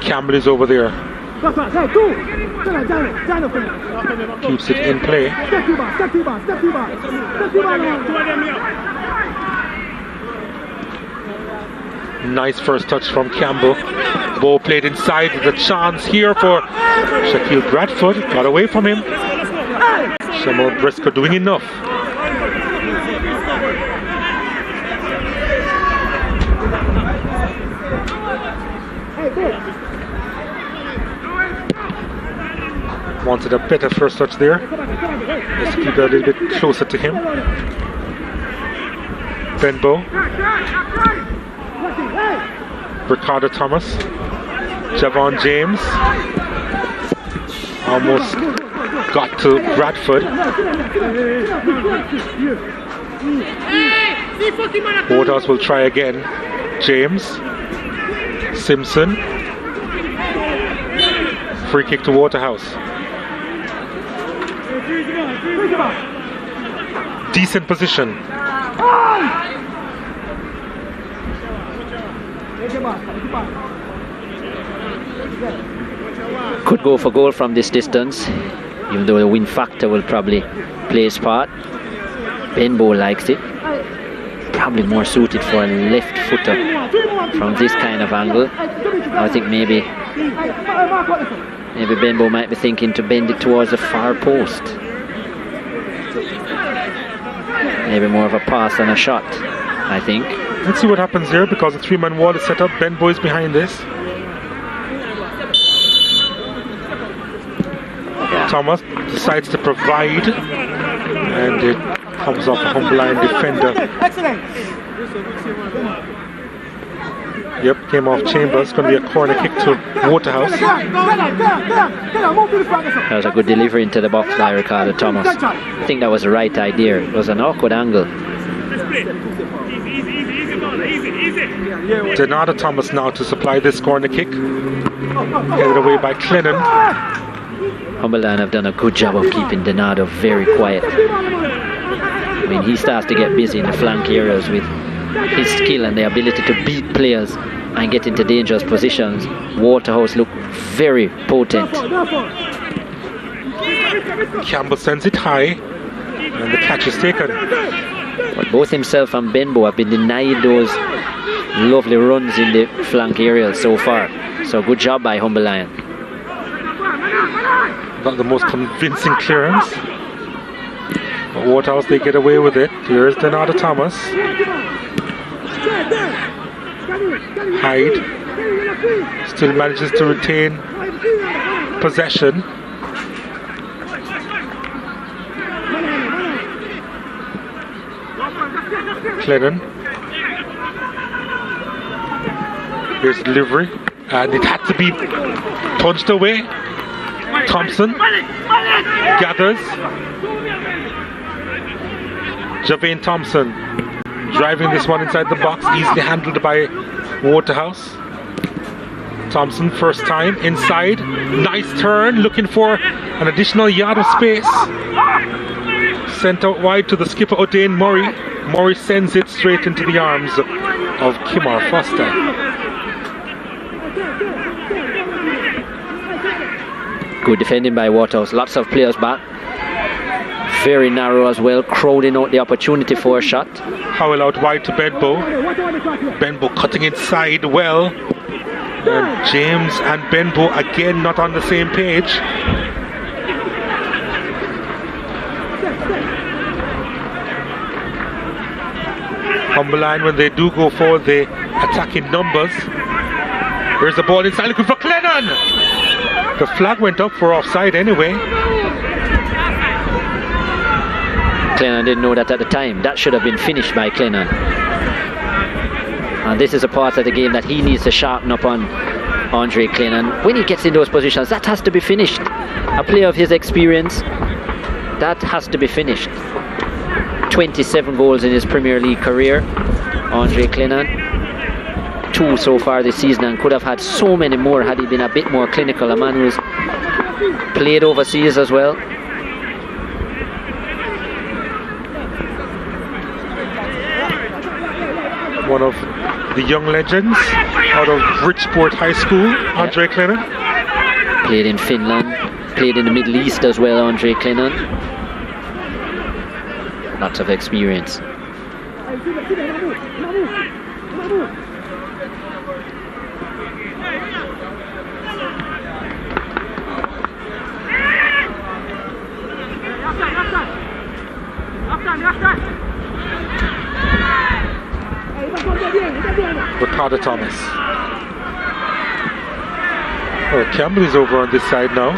Campbell is over there. Keeps it in play. Nice first touch from Campbell. Ball played inside. The chance here for Shaquille Bradford. Got away from him. Shamal Briscoe doing enough. Wanted a better first touch there. Just keep it a little bit closer to him. Benbow. Ricardo Thomas. Javon James almost got to Bradford. Waterhouse will try again. James, Simpson, free kick to Waterhouse. Decent position. Could go for goal from this distance, even though the wind factor will probably play its part. Benbow likes it. Probably more suited for a left footer from this kind of angle. I think maybe Benbow might be thinking to bend it towards the far post. Maybe more of a pass than a shot, I think. Let's see what happens here, because the three-man wall is set up. Benbow is behind this. Thomas decides to provide, and it comes off a humble line defender. Yep, came off Chambers. Going to be a corner kick to Waterhouse. That was a good delivery into the box by Ricardo Thomas. I think that was the right idea. It was an awkward angle. Denada Thomas now to supply this corner kick. Headed away by Clennon. Humberland have done a good job of keeping Denado very quiet. I mean, he starts to get busy in the flank areas with his skill and the ability to beat players and get into dangerous positions. Waterhouse look very potent. Campbell sends it high, and the catch is taken. But both himself and Benbow have been denied those lovely runs in the flank areas so far. So good job by Humber Lion. Not the most convincing clearance, but Waterhouse, they get away with it. Here's Denada Thomas. Hyde still manages to retain possession. Clennon. Here's delivery, and it had to be punched away. Thompson gathers. Javane Thompson driving this one inside the box, easily handled by Waterhouse. Thompson, first time inside, nice turn, looking for an additional yard of space. Sent out wide to the skipper O'Dane Murray. Murray sends it straight into the arms of Kimar Foster. Good defending by Waterhouse, lots of players back. Very narrow as well, crowding out the opportunity for a shot. Howell out wide to Benbow. Benbow cutting inside well. And James and Benbow again not on the same page. Humberline, when they do go forward, they attack in numbers. Here's the ball inside, looking for Clennon. The flag went up for offside anyway. Clennon didn't know that at the time. That should have been finished by Clennon. And this is a part of the game that he needs to sharpen up on, Andre Clennon. When he gets in those positions, that has to be finished. A player of his experience, that has to be finished. 27 goals in his Premier League career, Andre Clennon. 2 so far this season, and could have had so many more had he been a bit more clinical. A man who's played overseas as well. One of the young legends out of Bridgeport High School, Andre Clennon. Played in Finland, played in the Middle East as well, Andre Clennon. Lots of experience. Ricardo Thomas. Oh, Campbell is over on this side now.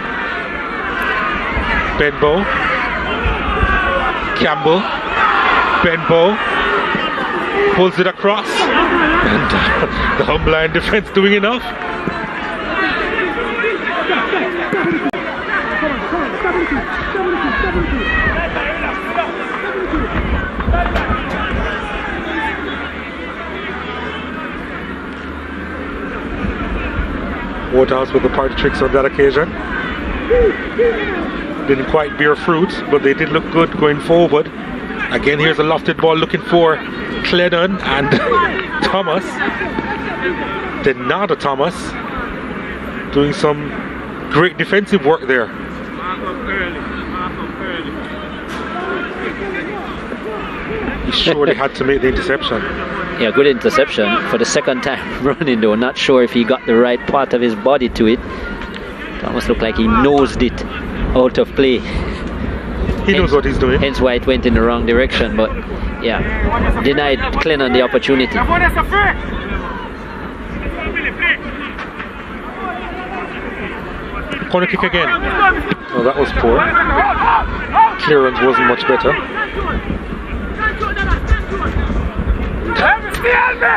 Benbow. Campbell. Benbow. Pulls it across. And the Humberline defense doing enough. Waterhouse with the party tricks on that occasion. Didn't quite bear fruit, but they did look good going forward. Again, here's a lofted ball looking for Clennon and Thomas. Denada Thomas doing some great defensive work there. He surely had to make the interception. Yeah, good interception for the second time running though. Not sure if he got the right part of his body to it. It almost looked like he nosed it out of play. He knows what he's doing. Hence why it went in the wrong direction, but yeah, denied Clennon the opportunity. Corner kick again. Oh, that was poor. Clearance wasn't much better.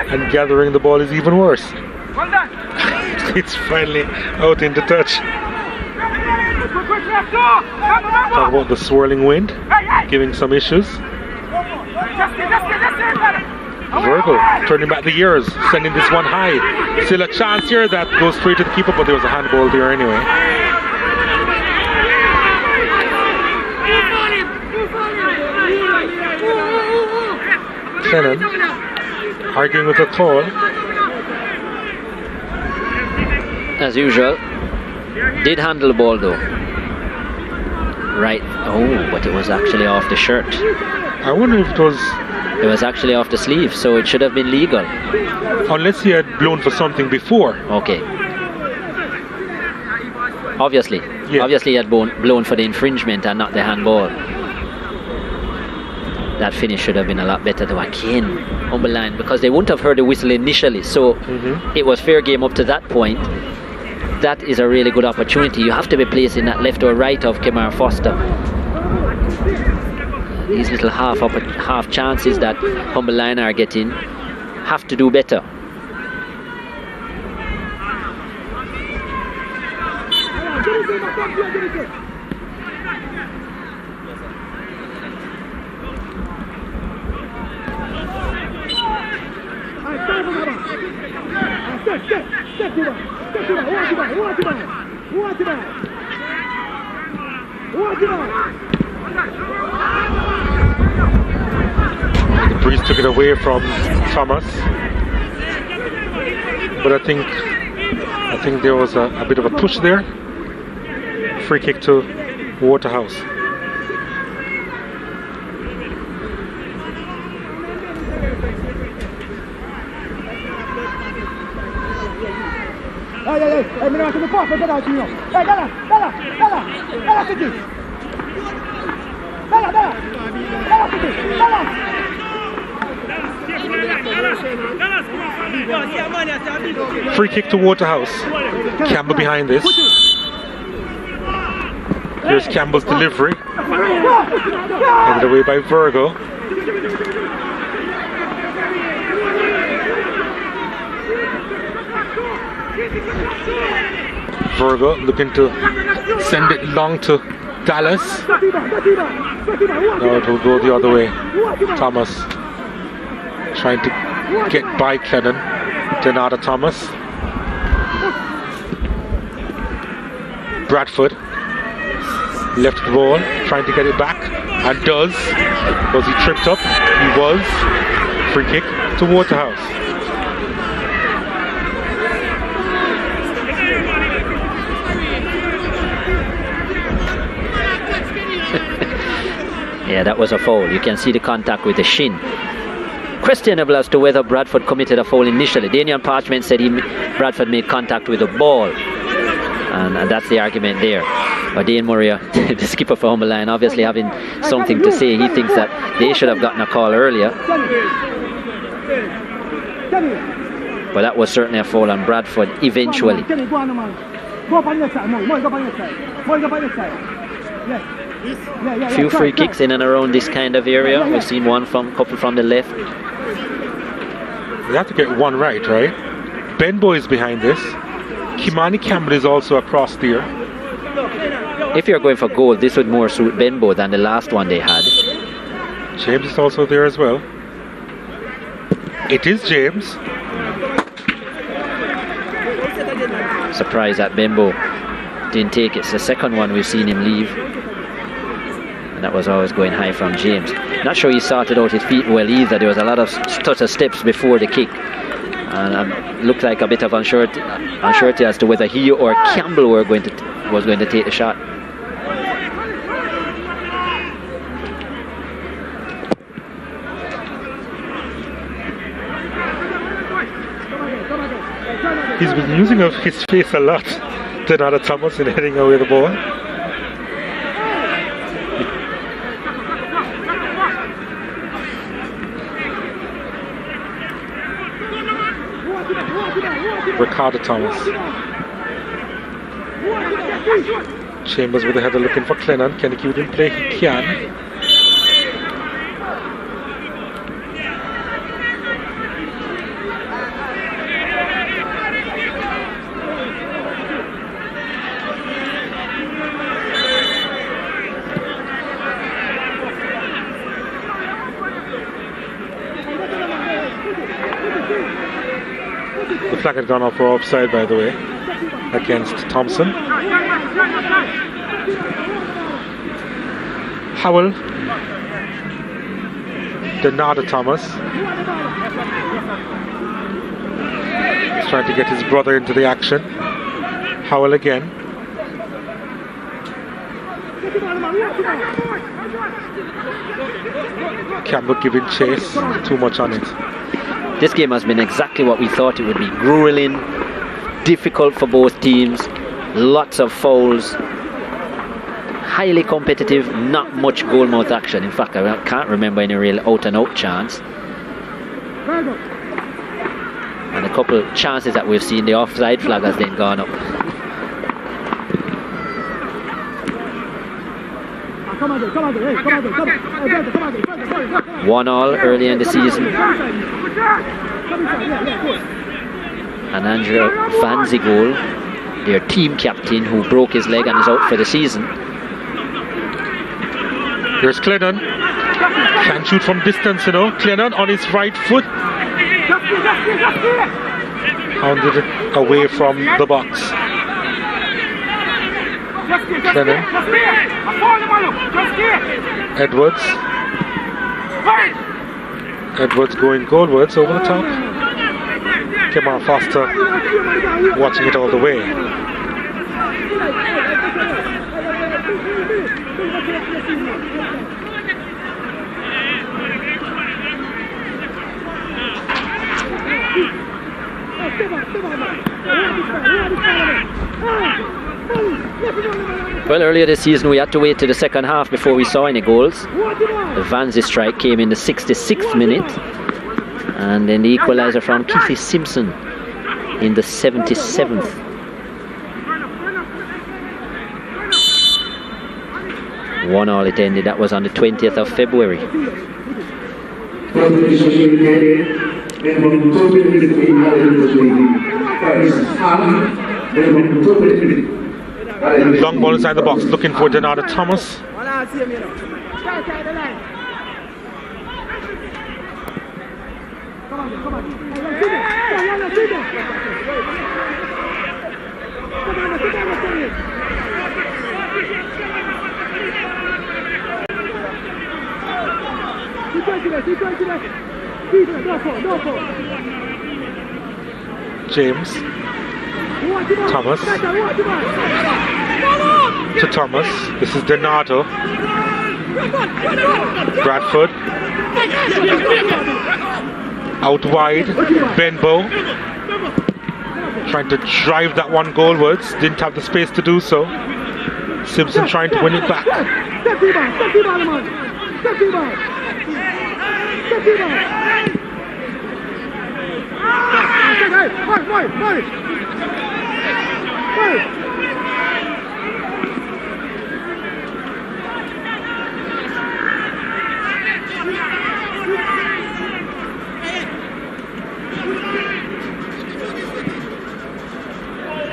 And gathering the ball is even worse. It's finally out into touch. Talk about the swirling wind, giving some issues. Virgil turning back the gears, sending this one high. Still a chance here that goes straight to the keeper, but there was a handball there anyway. Clennon arguing with the call. As usual, did handle the ball though. Right. Oh, but it was actually off the shirt. I wonder if it was... It was actually off the sleeve, so it should have been legal. Unless he had blown for something before. Okay. Obviously. Yeah. Obviously he had blown for the infringement and not the handball. That finish should have been a lot better though. Again, on the line, because they wouldn't have heard the whistle initially, so it was fair game up to that point. That is a really good opportunity. You have to be placing that left or right of Kemar Foster. These little half chances that Humble Line are getting have to do better. The breeze took it away from Thomas, but I think there was a bit of a push there. Free kick to Waterhouse. Free kick to Waterhouse. Campbell behind this. Here's Campbell's delivery. Handed away by Virgo. Virgo looking to send it long to Dallas. No, it will go the other way. Thomas trying to get by Clennon. Denada Thomas. Bradford left the ball, trying to get it back, and does. Was he tripped up? He was. Free kick to Waterhouse. Yeah, that was a foul. You can see the contact with the shin. Questionable as to whether Bradford committed a foul initially. Daniel Parchment said Bradford made contact with the ball, and that's the argument there. But Dane Murray, the skipper for Humble Line, obviously having something to say. He thinks that they should have gotten a call earlier. But that was certainly a foul on Bradford eventually. Few free kicks in and around this kind of area. We've seen couple from the left. We have to get one right? Benbow is behind this. Kimani Campbell is also across there. If you're going for goal, this would more suit Benbow than the last one they had. James is also there as well. It is James. surprised that Bembo didn't take it. It's the second one we've seen him leave. And that was always going high from James. Not sure he sorted out his feet well either. There was a lot of stutter steps before the kick. And looked like a bit of uncertainty as to whether he or Campbell was going to take the shot. He's been using his face a lot, Donata Thomas, in heading away the ball. Ricardo Thomas. Chambers with the header looking for Clennon. Can he keep it in play? He can. The flag had gone off for offside, by the way, against Thompson. Howell. Donata Thomas. He's trying to get his brother into the action. Howell again. Campbell giving chase. Too much on it. This game has been exactly what we thought it would be. Grueling, difficult for both teams, lots of fouls, highly competitive, not much goal-mouth action. In fact, I can't remember any real out-and-out chance. And a couple chances that we've seen, the offside flag has then gone up. One all early in the season. And Andrew Van Zigol, their team captain, who broke his leg and is out for the season. Here's Clennon. Can't shoot from distance, you know. Clennon on his right foot. Hounded it away from the box. Clennon. Edwards. Edwards going goalwards over the top. Came on Foster watching it all the way. Well, earlier this season we had to wait to the second half before we saw any goals. The Vanzi strike came in the 66th minute, and then the equaliser from Keithy Simpson in the 77th. One all it ended. That was on the 20th of February. Long ball inside the box, looking for Donata Thomas. James. Thomas. To Thomas. This is Donato. Bradford. Out wide. Benbow. Trying to drive that one goalwards. Didn't have the space to do so. Simpson trying to win it back.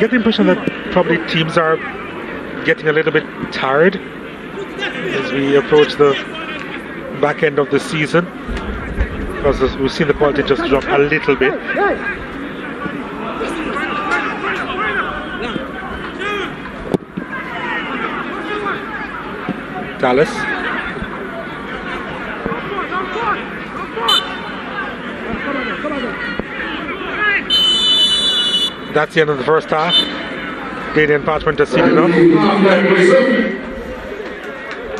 Get the impression that probably teams are getting a little bit tired as we approach the back end of the season, because we've seen the quality just drop a little bit. Dallas. That's the end of the first half. Daniel Parchment has seen enough.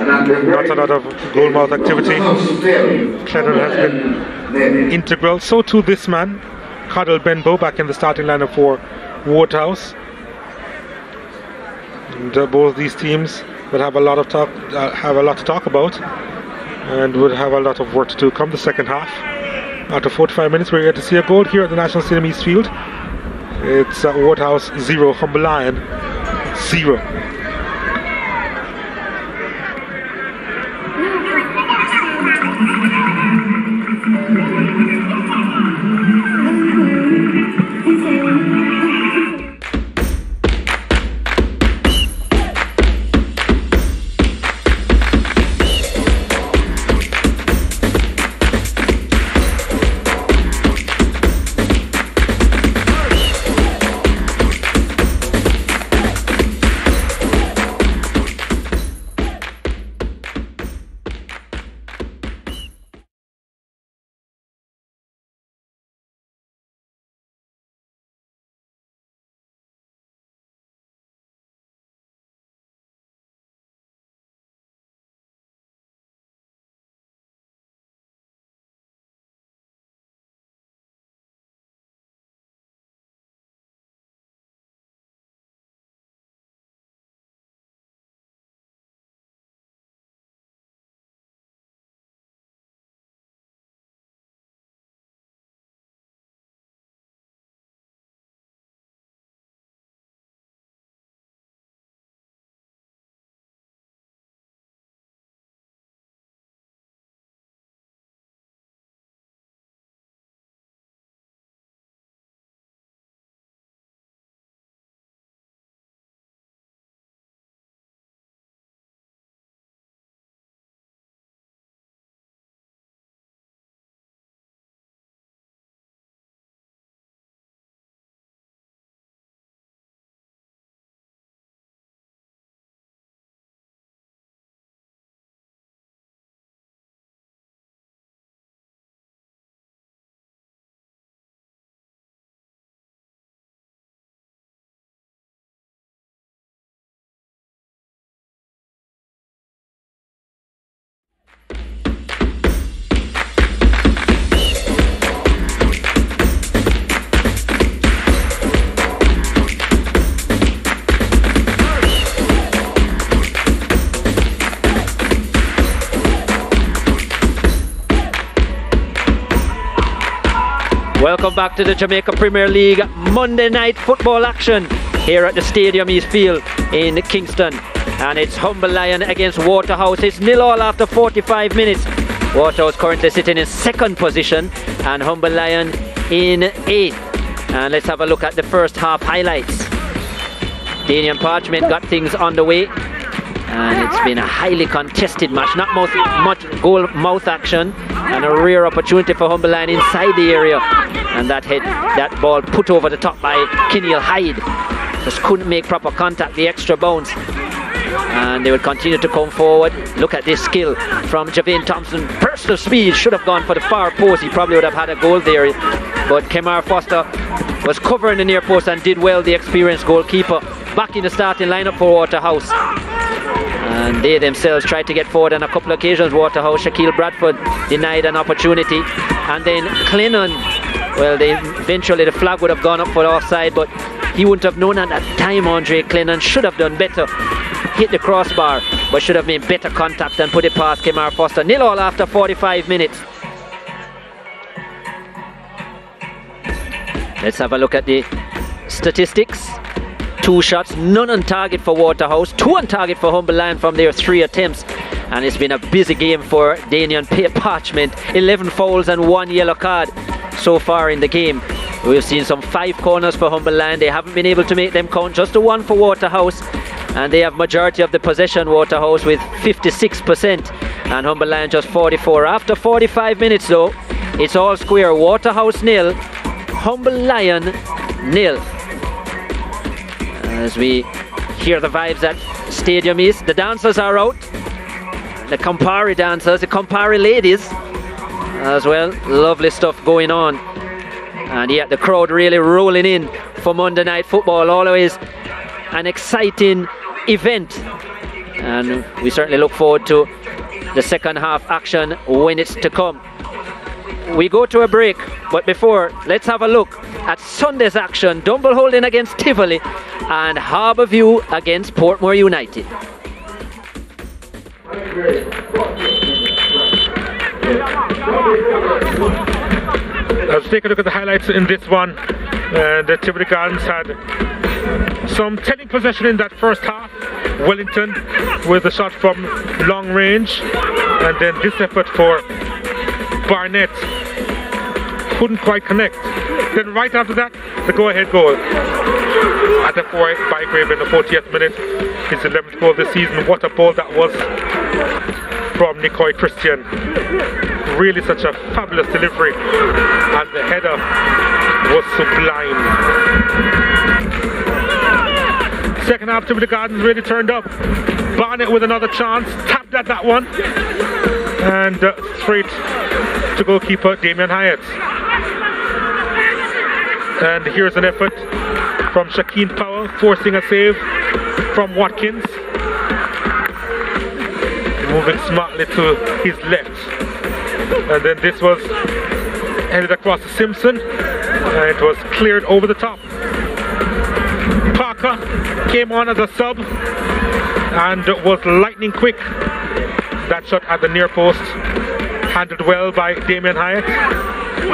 Not a lot of goalmouth activity. Clennon has been integral. So too this man, Cadel Benbow, back in the starting lineup for Waterhouse. And both these teams will have a lot of talk, to talk about, and would have a lot of work to do come the second half. After 45 minutes, we're here to see a goal here at the National Stadium East Field. It's Waterhouse 0, Humble Lion 0. Welcome back to the Jamaica Premier League Monday night football action here at the Stadium East Field in Kingston. And it's Humble Lion against Waterhouse. It's 0-0 after 45 minutes. Waterhouse currently sitting in second position and Humble Lion in 8th. And let's have a look at the first half highlights. Daniel Parchment got things underway. And it's been a highly contested match, not much goal mouth action, and a rare opportunity for Humble Lion inside the area. And that ball put over the top by Keneal Hyde. Just couldn't make proper contact, the extra bounce. And they will continue to come forward. Look at this skill from Javane Thompson. Burst of speed, should have gone for the far post. He probably would have had a goal there. But Kemar Foster was covering the near post and did well, the experienced goalkeeper. Back in the starting lineup for Waterhouse. And they themselves tried to get forward on a couple of occasions. Waterhouse, Shaquille Bradford denied an opportunity. And then Clennon, well, eventually the flag would have gone up for the offside, but he wouldn't have known at that time. Andre Clennon should have done better. Hit the crossbar, but should have made better contact and put it past Kemar Foster. 0-0 after 45 minutes. Let's have a look at the statistics. 2 shots, none on target for Waterhouse, 2 on target for Humble Lion from their 3 attempts. And it's been a busy game for Daniel Parchment. 11 fouls and 1 yellow card so far in the game. We've seen some 5 corners for Humble Lion. They haven't been able to make them count, just the 1 for Waterhouse. And they have majority of the possession, Waterhouse, with 56%. And Humble Lion just 44. After 45 minutes though, it's all square. Waterhouse 0, Humble Lion 0. As we hear the vibes at Stadium East, the dancers are out. the Campari dancers, the Campari ladies as well. Lovely stuff going on. And yeah, the crowd really rolling in for Monday Night Football. Always an exciting event. And we certainly look forward to the second half action when it's to come. We go to a break, but before, let's have a look at Sunday's action. Dumble Holding against Tivoli and Harbourview against Portmore United. Let's take a look at the highlights in this one. The Tivoli Gardens had some telling possession in that first half. Wellington with a shot from long range, and then this effort for Barnett couldn't quite connect. Then right after that, the go-ahead goal at the Bygrave in the 40th minute. His 11th goal this season. What a ball that was from Nicoy Christian. Really such a fabulous delivery, and the header was sublime. Second half, Tivoli Gardens really turned up. Barnett with another chance, tapped at that one, and straight to goalkeeper Damien Hyatt. And here's an effort from Shakeen Powell, forcing a save from Watkins. Moving smartly to his left. And then this was headed across to Simpson, and it was cleared over the top. Parker came on as a sub and was lightning quick. That shot at the near post, handled well by Damien Hyatt.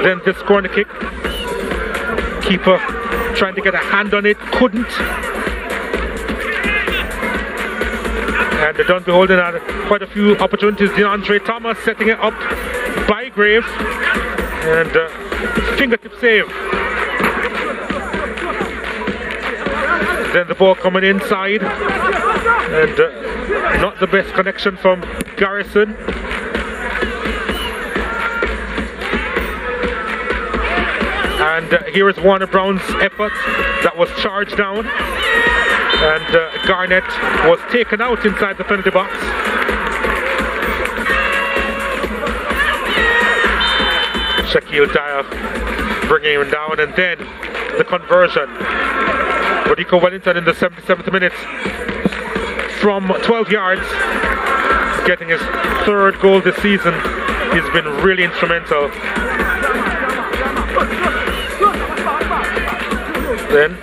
Then this corner kick, keeper trying to get a hand on it, couldn't. And the Dunby Holding had quite a few opportunities. DeAndre Thomas setting it up. Bygrave, and fingertip save. Then the ball coming inside, and not the best connection from Garrison. And here is Warner Brown's effort that was charged down, and Garnett was taken out inside the penalty box. Shaquille Dyer bringing him down, and then the conversion. Rico Wellington in the 77th minute from 12 yards, getting his third goal this season. He's been really instrumental. Then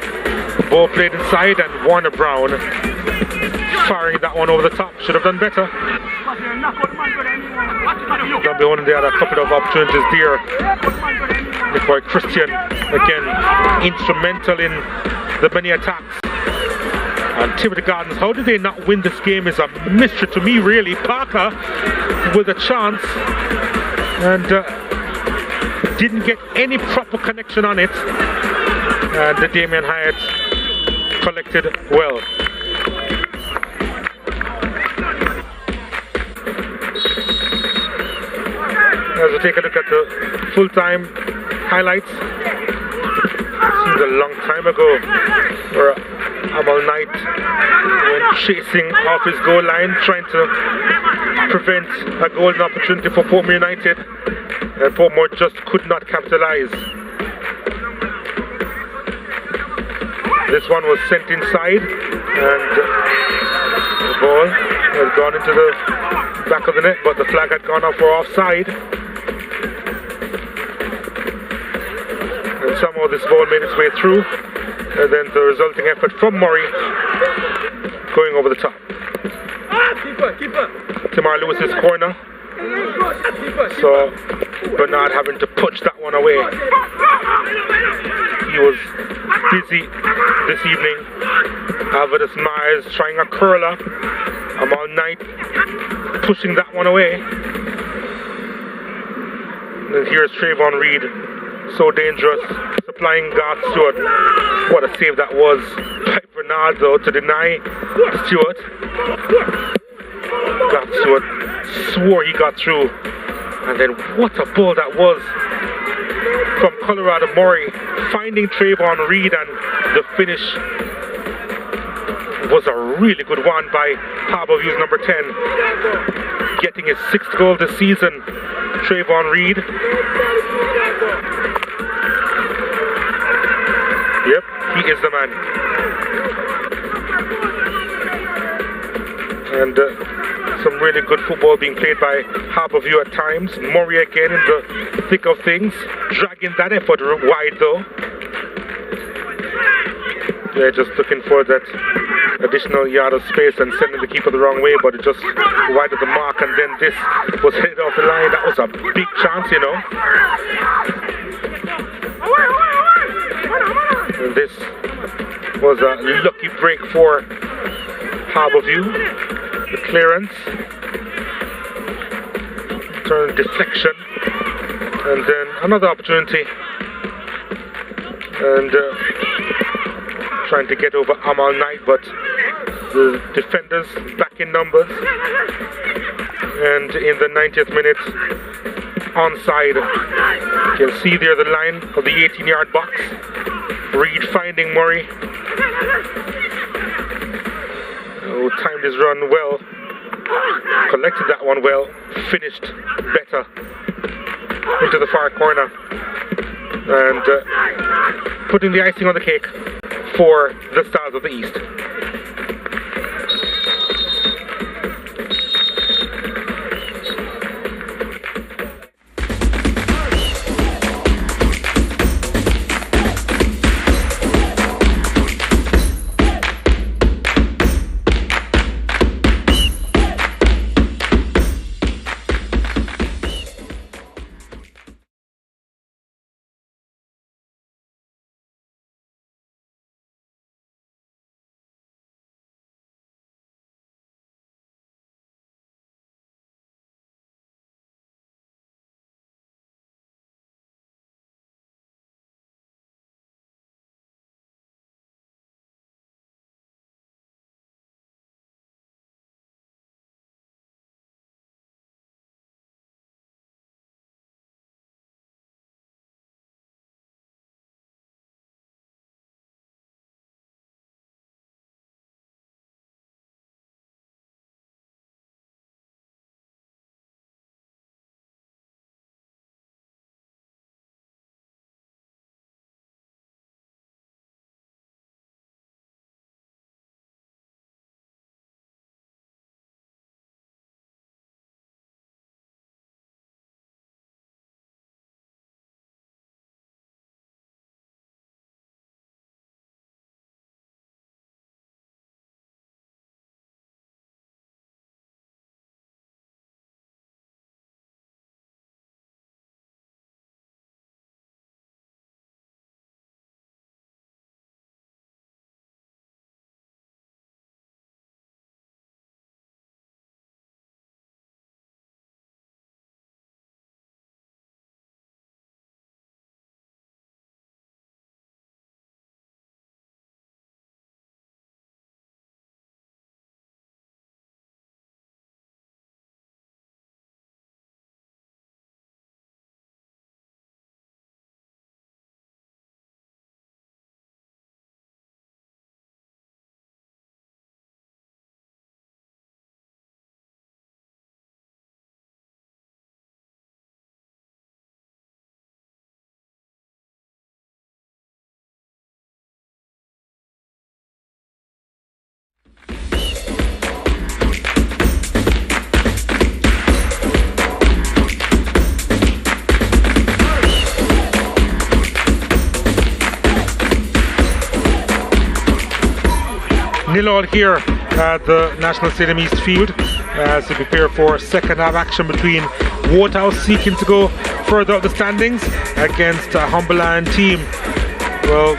ball played inside, and Warner Brown firing that one over the top. Should have done better. Dunby Holding, they had a couple of opportunities there. Nicoy Christian again instrumental in the many attacks. And Tivoli Gardens, how did they not win this game is a mystery to me, really. Parker with a chance and didn't get any proper connection on it. And the Damien Hyatt collected well. As we take a look at the full-time highlights, seems a long time ago where Amal Knight went chasing off his goal line, trying to prevent a golden opportunity for Portmore United, and Portmore just could not capitalize. This one was sent inside, and the ball has gone into the back of the net, but the flag had gone up for offside. And somehow this ball made its way through, and then the resulting effort from Murray going over the top. Tamar Lewis's corner, so Bernard having to punch that one away. He was busy this evening. Alvarez Myers trying a curler. Amal Knight pushing that one away. And here's Trayvon Reed, so dangerous, supplying Garth Stewart. What a save that was by Bernardo to deny Stewart. Garth Stewart swore he got through. And then what a ball that was from Colorado Murray, finding Trayvon Reed, and the finish was a really good one by Harbourview's number 10. getting his 6th goal this season, Trayvon Reed. Yep, he is the man. And some really good football being played by Harborview at times. Murray again in the thick of things, dragging that effort wide though. They're just looking for that additional yard of space and sending the keeper the wrong way, but it just wide of the mark, and then this was headed off the line. That was a big chance, you know. And this was a lucky break for Harborview. The clearance, turn deflection, and then another opportunity, and trying to get over Amal Knight, but the defenders back in numbers. And in the 90th minute, onside. You can see there the line of the 18-yard box. Reed finding Murray. Oh, timed his run well. Collected that one well. Finished better into the far corner. And putting the icing on the cake for the Stars of the East. Nil all here at the National Stadium East Field as we prepare for second half action between Waterhouse seeking to go further up the standings against a Humberland team. Well,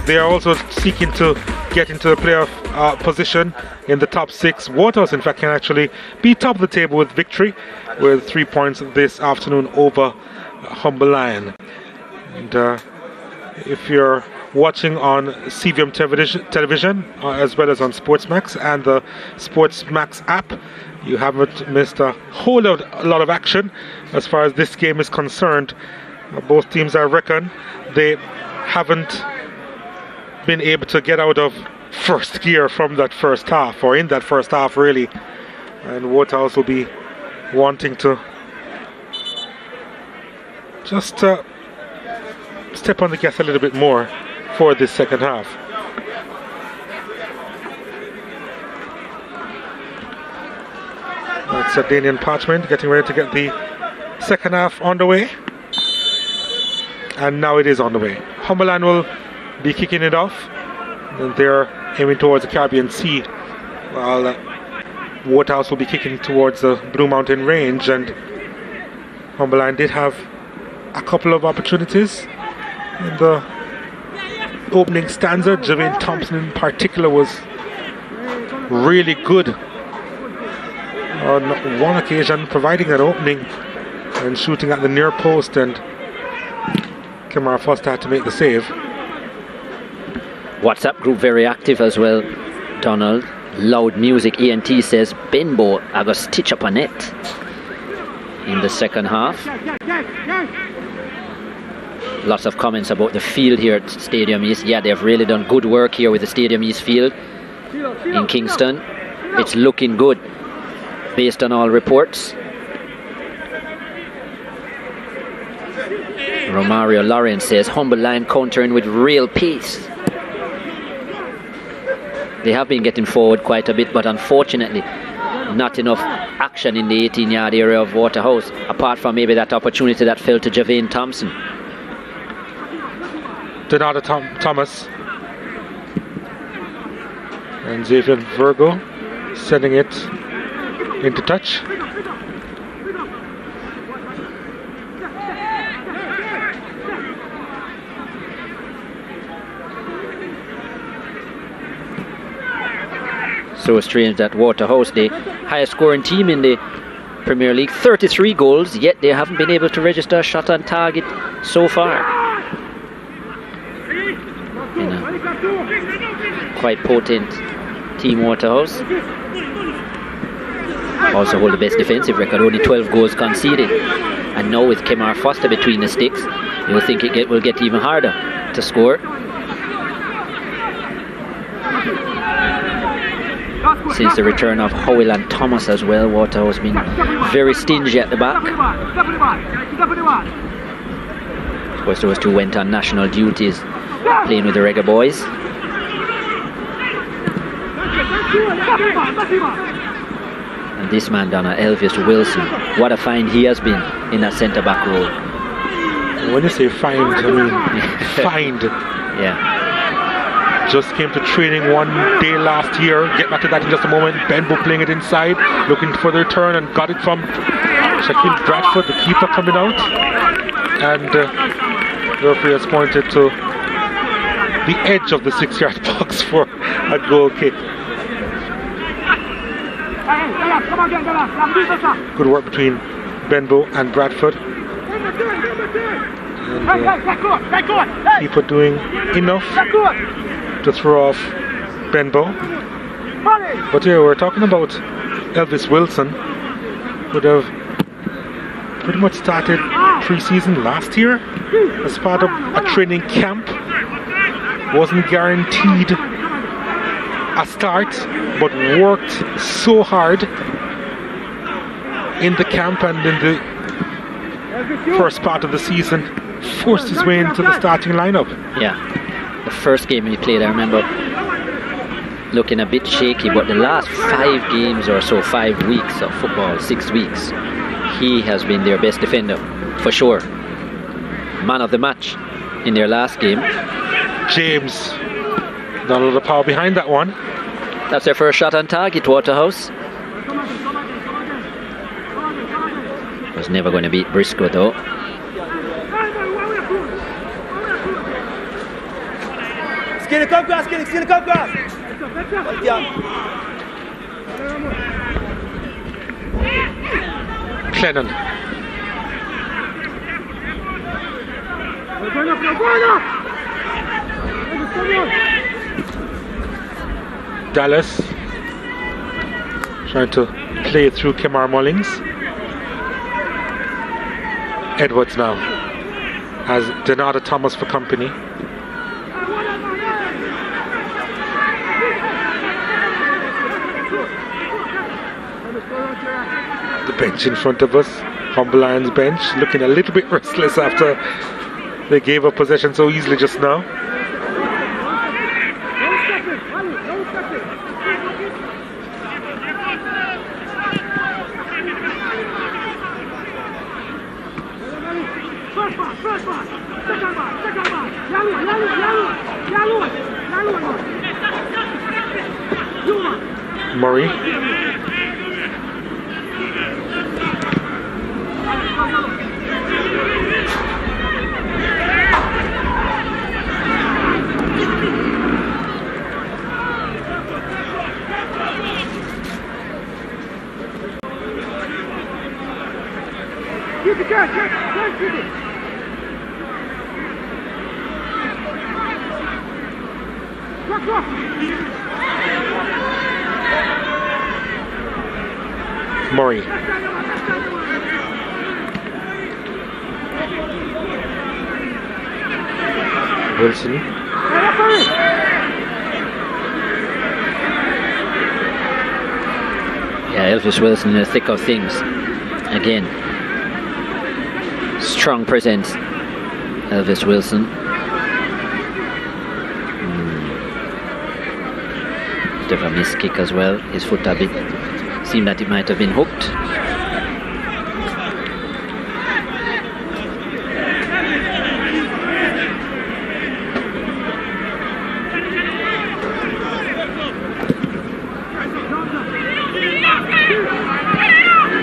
they are also seeking to get into the playoff position in the top 6. Waterhouse, in fact, can actually be top of the table with victory with 3 points this afternoon over Humberland. And if you're watching on CVM television as well as on Sportsmax and the Sportsmax app, you haven't missed a whole lot of action as far as this game is concerned. Both teams, I reckon, they haven't been able to get out of first gear from that first half, or in that first half really, and Waterhouse will be wanting to just step on the gas a little bit more for this second half. That's Daniel Parchment getting ready to get the second half on the way. And now it is on the way. Humberland will be kicking it off. And they're aiming towards the Caribbean Sea, while Waterhouse will be kicking towards the Blue Mountain Range. And Humberland did have a couple of opportunities in the opening stanza. Javane Thompson in particular was really good on one occasion, providing an opening and shooting at the near post, and Kemar Foster had to make the save. WhatsApp group very active as well, Donald. Loud Music ENT says Benbow I got stitch up a net in the second half. Lots of comments about the field here at Stadium East. Yeah, they've really done good work here with the Stadium East field in Kingston. It's looking good based on all reports. Romario Lawrence says Humberland countering with real pace. They have been getting forward quite a bit, but unfortunately not enough action in the 18-yard area of Waterhouse, apart from maybe that opportunity that fell to Javane Thompson. Donata Thomas and Xavier Virgo sending it into touch. So strange that Waterhouse, the highest scoring team in the Premier League, 33 goals, yet they haven't been able to register a shot on target so far. You know, quite potent team, Waterhouse. Also hold the best defensive record, only 12 goals conceded. And now with Kemar Foster between the sticks, you'll think it will get even harder to score. Since the return of Howell and Thomas as well, Waterhouse has been very stingy at the back. Of course, those two went on national duties playing with the Reggae Boys. And this man down at Elvis Wilson, what a find he has been in that centre-back role. When you say find, I mean find. Yeah. Just came to training one day last year. Get back to that in just a moment. Benbow playing it inside, looking for the return, and got it from Shaquille Bradford, the keeper, coming out. And the referee has pointed to the edge of the 6-yard box for a goal kick. Good work between Benbow and Bradford. And, keeper doing enough to throw off Benbow. But yeah, we're talking about Elvis Wilson, would have pretty much started pre-season last year as part of a training camp. Wasn't guaranteed a start, but worked so hard in the camp and in the first part of the season, forced his way into the starting lineup. Yeah. The first game he played, I remember looking a bit shaky, but the last 5 games or so, 5 weeks of football, 6 weeks, he has been their best defender, for sure. Man of the match in their last game. James, not a lot of power behind that one. That's their first shot on target, Waterhouse. Was never going to beat Briscoe though. Skinny, come grass, skinny, come grass. Clennon. Dallas trying to play through Kemar Molynes. Edwards now has Donata Thomas for company. The The bench in front of us, Humble Lion's bench, looking a little bit restless after they gave up possession so easily just now. Murray. Murray. Wilson. Yeah, Elvis Wilson in the thick of things. Again, strong presence, Elvis Wilson. Bit of a missed kick as well. His foot a bit seemed that it might have been hooked.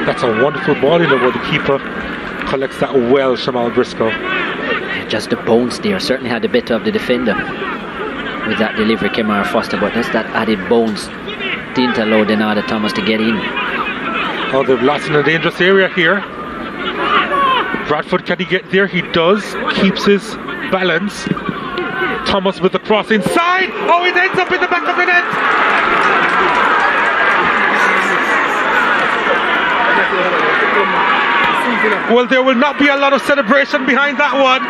That's a wonderful ball, you know, where the keeper collects that well, Shamal Briscoe. Just the bounce there certainly had the better of the defender with that delivery, Kemar Foster, but that's that added bounce didn't allow Denardo Thomas to get in. Oh, they've lost in a dangerous area here. Bradford, can he get there? He does. Keeps his balance. Thomas with the cross inside. Oh, it ends up in the back of the net. Well, there will not be a lot of celebration behind that one.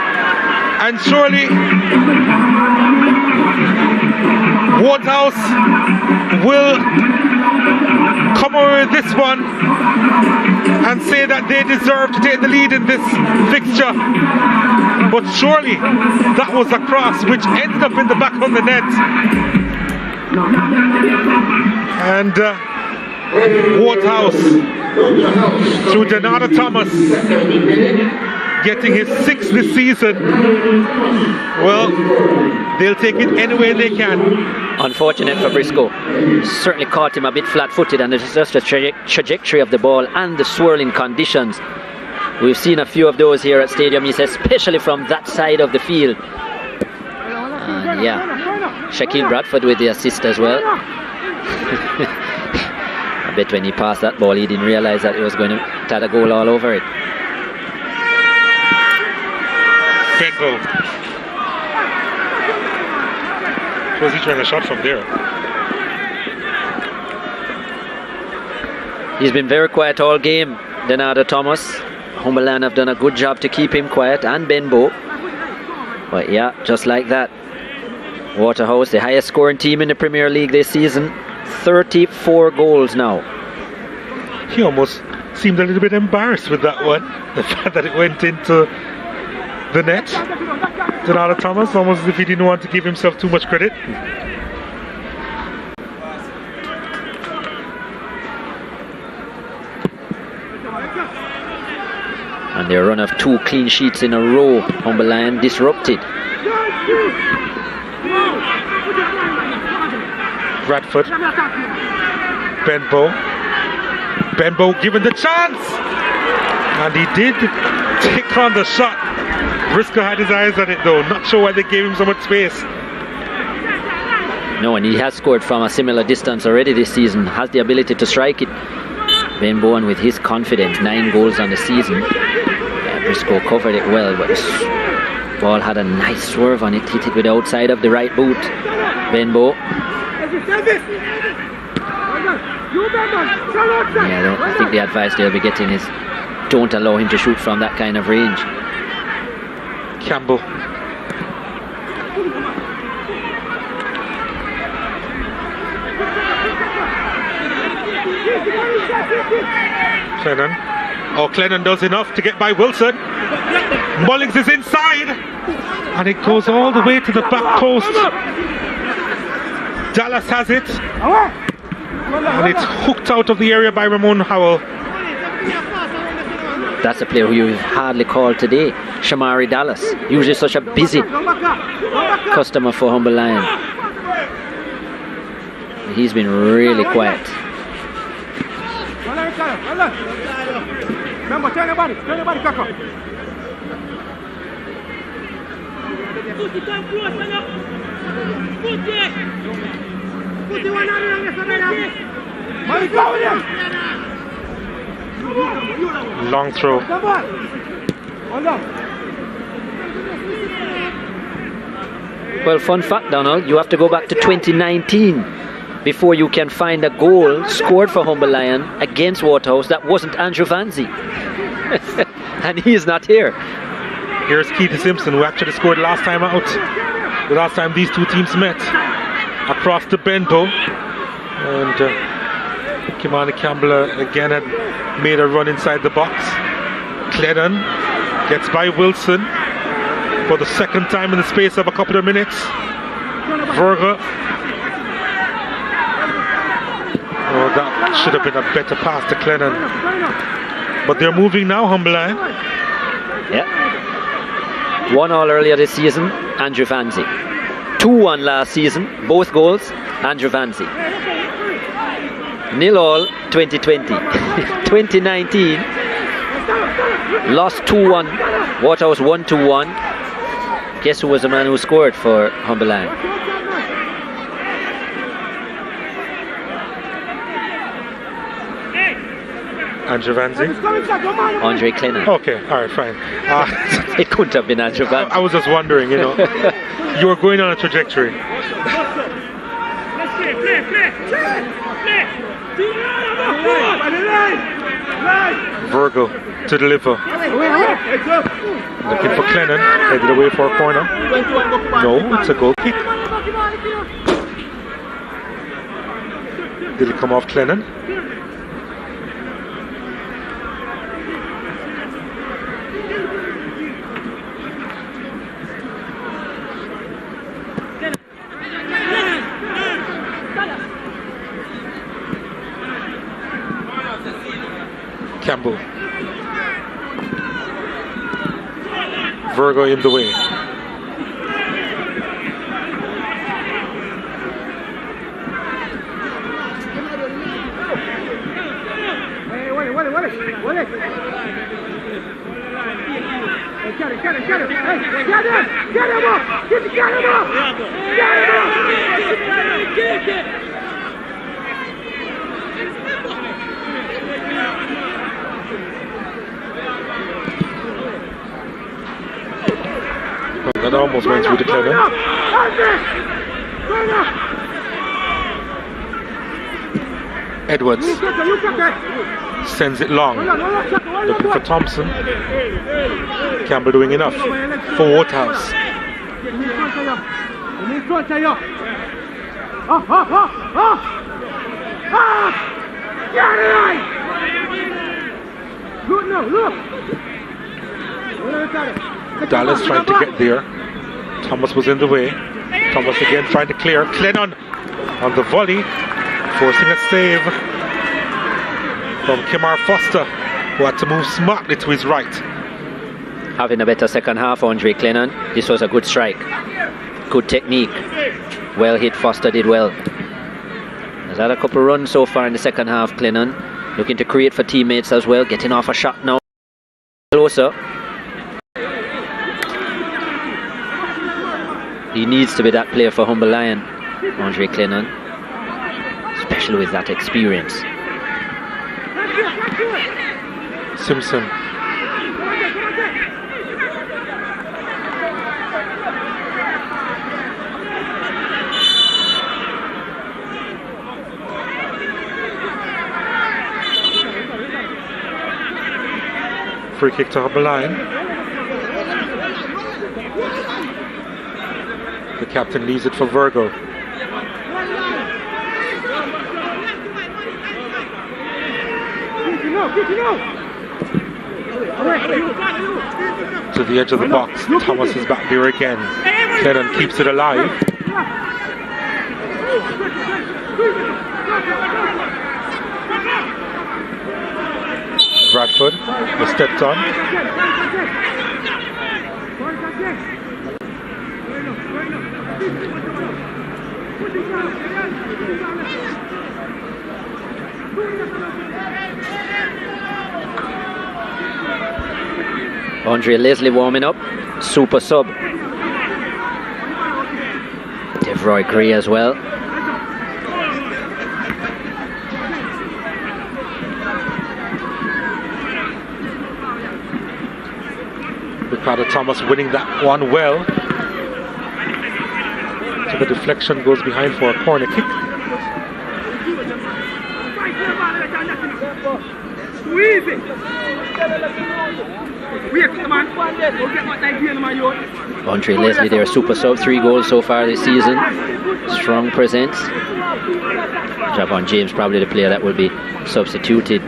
And surely Waterhouse will come over with this one and say that they deserve to take the lead in this fixture. But surely that was a cross which ended up in the back of the net. And Waterhouse, through Denardo Thomas, getting his 6th this season. Well, they'll take it any way they can. Unfortunate for Briscoe. Certainly caught him a bit flat-footed, and it's just the trajectory of the ball and the swirling conditions. We've seen a few of those here at Stadium East, especially from that side of the field. And yeah, Shaquille Bradford with the assist as well. I bet when he passed that ball, he didn't realize that he was going to add a goal all over it. Benbow. Was he trying a shot from there? He's been very quiet all game, Denardo Thomas. Humberland have done a good job to keep him quiet, and Benbow. But yeah, just like that, Waterhouse, the highest scoring team in the Premier League this season, 34 goals now. He almost seemed a little bit embarrassed with that one. The fact that it went into the net. Denardo Thomas, almost as if he didn't want to give himself too much credit. And their run of 2 clean sheets in a row, Humberland disrupted. Bradford. Benbow. Benbow given the chance! And he did take on the shot. Briscoe had his eyes on it though. Not sure why they gave him so much space. No, and he has scored from a similar distance already this season. Has the ability to strike it. Ben Bowen with his confidence, 9 goals on the season. Briscoe covered it well, but the ball had a nice swerve on it. Hit it with the outside of the right boot. Benbow. Yeah, I think the advice they'll be getting is don't allow him to shoot from that kind of range. Campbell. Clennon. Oh, Clennon does enough to get by Wilson. Molynes is inside. And it goes all the way to the back post. Dallas has it. And it's hooked out of the area by Ramon Howell. That's a player who you've hardly called today, Shamari Dallas. Usually such a busy customer for Humble Lion. He's been really quiet. Remember, turn your body, cock up. Put it down close, man. Put it. Put it one on the long throw. Well, fun fact, Donald, you have to go back to 2019 before you can find a goal scored for Humble Lion against Waterhouse that wasn't Andrew Vanzi. And he is not here. Here's Keith Simpson, who actually scored last time out. The last time these two teams met. Across the bendo. And Kimani Campbell again had made a run inside the box. Clennon gets by Wilson for the second time in the space of a couple of minutes. Virgo. Oh, that should have been a better pass to Clennon. But they're moving now, Humble Lion. Yeah. 1-1 earlier this season, Andrew Vanzi. 2-1 last season, both goals, Andrew Vanzi. 0-0 2020. 2019, lost 2-1, Waterhouse 1-1. Guess who was the man who scored for Humble Lion? Andrew Vanzi. Andre Clennon. Okay, alright, fine. It couldn't have been Andrew Vanzi. I was just wondering, you know. You were going on a trajectory. Virgo to deliver. Looking for Clennon. Headed away for a corner. No, it's a goal kick. Did it come off Clennon? Campbell. Virgo in the way. That almost went through the Clennon. Edwards sends it long. Looking for Thompson. Campbell doing enough for Waterhouse. Dallas trying to get there. Thomas was in the way. Thomas again trying to clear. Clennon on the volley, forcing a save from Kimar Foster, who had to move smartly to his right. Having a better second half, Andre Clennon. This was a good strike. Good technique. Well hit, Foster did well. Has had a couple runs so far in the second half, Clennon. Looking to create for teammates as well. Getting off a shot now. Closer. He needs to be that player for Humble Lion, Andre Clennon, especially with that experience. Simpson. Free kick to Humble Lion. The captain leaves it for Virgo. To the edge of the box. Thomas is back there again. Lennon keeps it alive. Bradford was stepped on. Andre Leslie warming up, super sub. Devroy Gray as well. Ricardo Thomas winning that one well. So the deflection goes behind for a corner kick. Andre Leslie there, super sub, 3 goals so far this season. Strong presence. Javon James probably the player that will be substituted.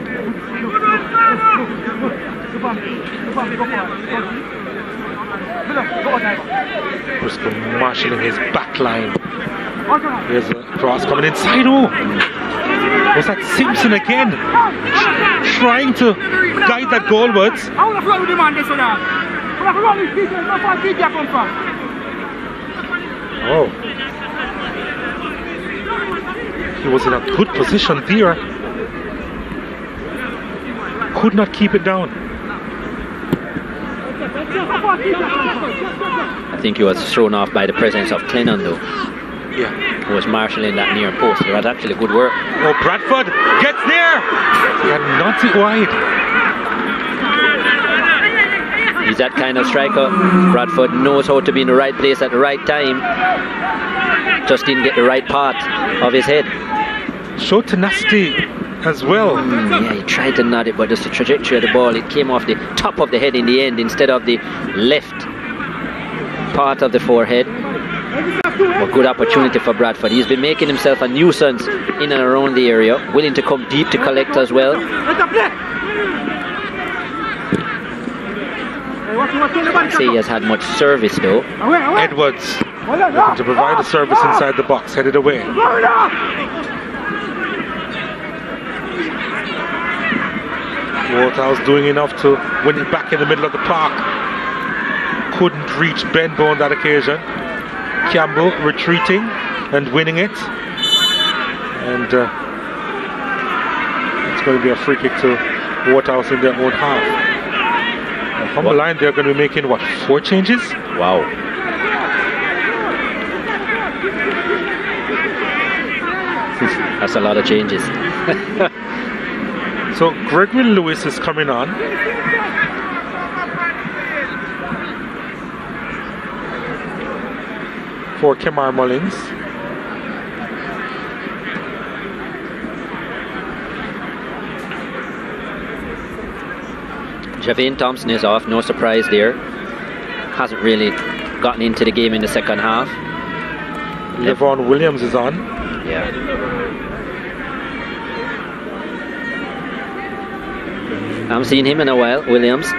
Briscoe marshalling his back line. Here's a cross coming inside. Oh! Was that Simpson again? Trying to guide that goalwards. Oh. He was in a good position there. Could not keep it down. I think he was thrown off by the presence of Clennon though. Yeah. Who was marshalling that near post. It was actually good work. Oh, Bradford gets there! He had knocked it wide. He's that kind of striker. Bradford knows how to be in the right place at the right time. Just didn't get the right part of his head. Showed tenacity as well. Yeah, he tried to nod it, but just the trajectory of the ball, it came off the top of the head in the end instead of the left part of the forehead. A good opportunity for Bradford. He's been making himself a nuisance in and around the area, willing to come deep to collect as well. I'd say he has had much service though. Edwards looking to provide a service inside the box, headed away. Waterhouse doing enough to win it back in the middle of the park. Couldn't reach Benbow on that occasion. Campbell retreating and winning it. And it's going to be a free kick to Waterhouse in their own half. From the line, they're going to be making, what, 4 changes? Wow. That's a lot of changes. So Gregory Lewis is coming on. For Kemar Molynes. Javane Thompson is off, no surprise there. Hasn't really gotten into the game in the second half. Levon Williams is on. Yeah. I haven't seen him in a while, Williams.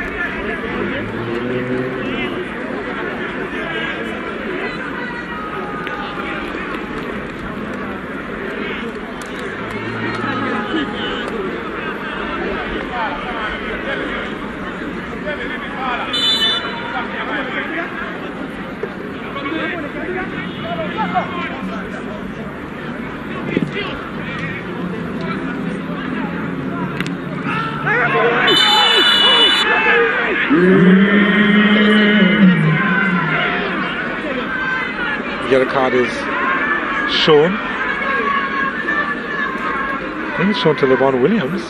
Yellow card is shown. I think it's shown to Levon Williams.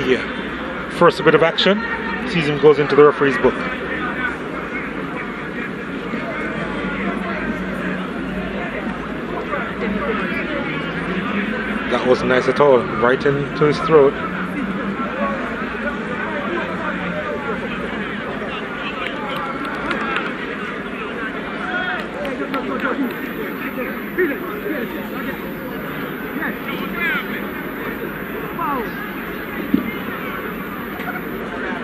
Yeah. First bit of action. Season goes into the referee's book. That wasn't nice at all. Right into his throat.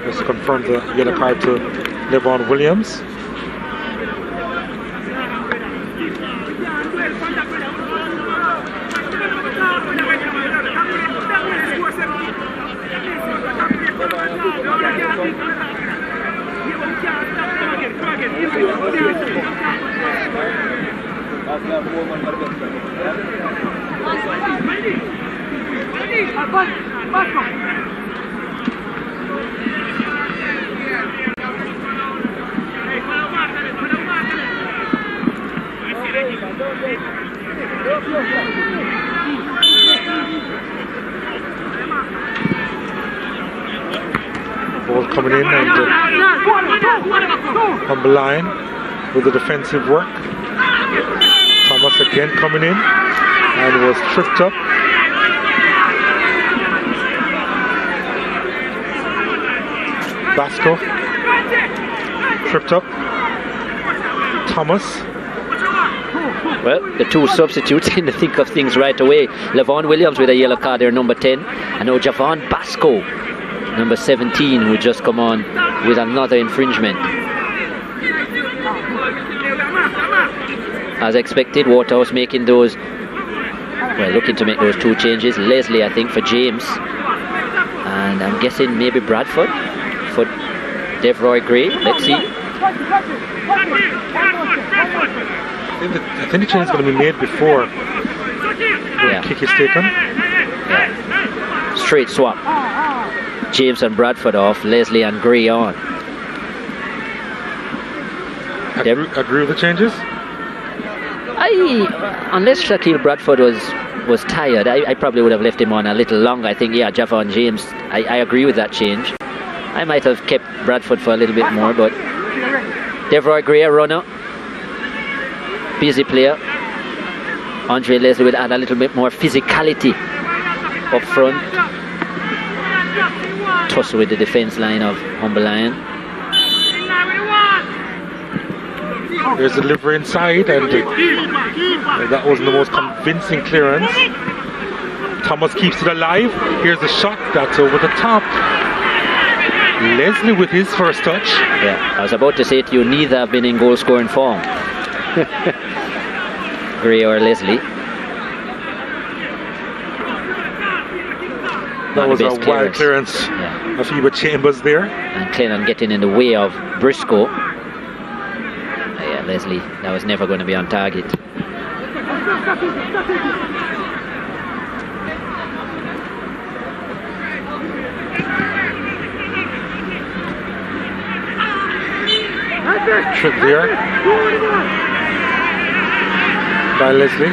Just confirm the yellow card to Levon Williams. Ball coming in and on the line with the defensive work. Thomas again coming in and was tripped up. Basco tripped up. Thomas. Well, the two substitutes in the thick of things right away. Levon Williams with a yellow card there, number 10. And now Javon Basco, number 17, who just come on with another infringement. As expected, Waterhouse making those, well, looking to make those two changes. Leslie, I think, for James. And I'm guessing maybe Bradford for Devroy Gray. Let's see. I think the change is going to be made before the kick is taken. Yeah. Straight swap. James and Bradford off, Leslie and Gray on. Agree with the changes? Unless Shaquille Bradford was tired, I probably would have left him on a little longer. I think, yeah, Javon James, I agree with that change. I might have kept Bradford for a little bit more, but Devroy Gray, a runner, busy player. Andre Leslie would add a little bit more physicality up front. Tussle with the defense line of Humble Lion. There's a delivery inside, and that wasn't the most convincing clearance. Thomas keeps it alive. Here's a shot that's over the top. Leslie with his first touch. Yeah, I was about to say to you, neither have been in goal scoring form. Gray or Leslie. That was a wild clearance of Eva Chambers there. And Clennon getting in the way of Briscoe. Leslie, that was never going to be on target. Trick there by Leslie.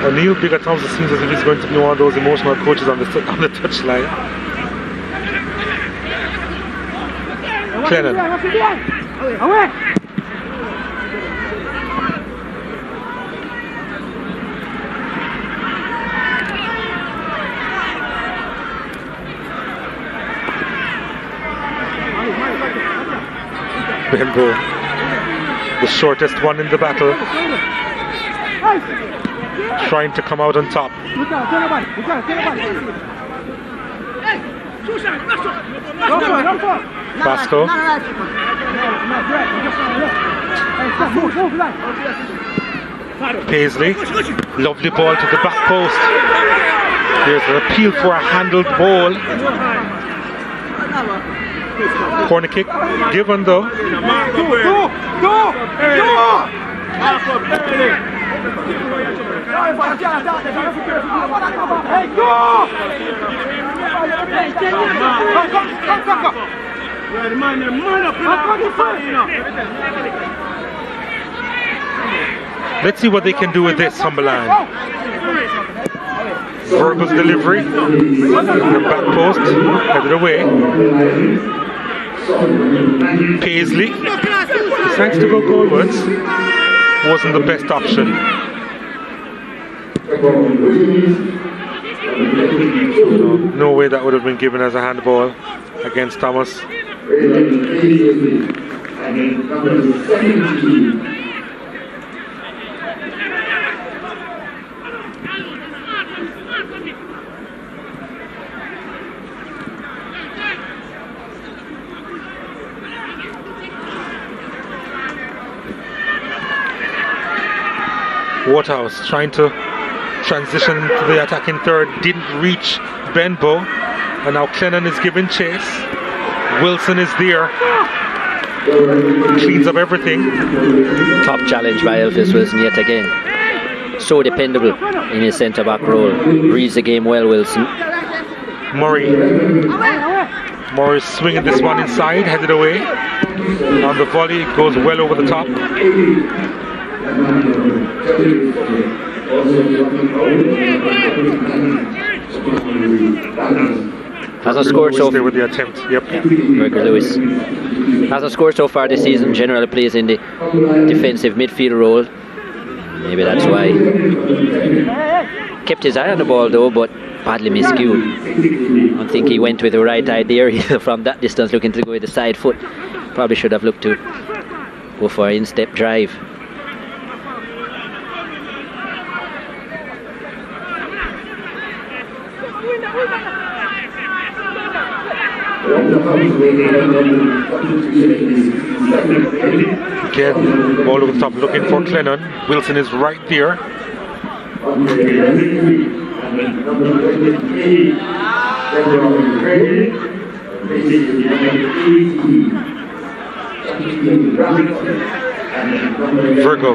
O'Neill big at times, it seems as if he's going to be one of those emotional coaches on the touchline. Clennon. Bembo, the shortest one in the battle, trying to come out on top. Basco. Paisley, lovely ball to the back post. There's an appeal for a handled ball. Corner kick given though. Let's see what they can do with this, Humble Lion. Verbal delivery. The back post, headed away. Paisley decides to go goalwards. Wasn't the best option. No way that would have been given as a handball against Thomas. Waterhouse trying to transition to the attacking third, didn't reach Benbow, and now Clennon is giving chase. Wilson is there, cleans up everything. Top challenge by Elvis Wilson yet again. So dependable in his centre back role. Reads the game well, Wilson. Murray swinging this one inside, headed away. On the volley, it goes well over the top. Hasn't scored so with the attempt. Yep. Gregor Lewis hasn't scored so far this season. Generally plays in the defensive midfield role. Maybe that's why. Kept his eye on the ball though, but badly miscued. I don't think he went with the right idea either from that distance, looking to go with the side foot. Probably should have looked to go for an in-step drive. Again, ball over the top, looking for Clennon. Wilson is right there. Virgo.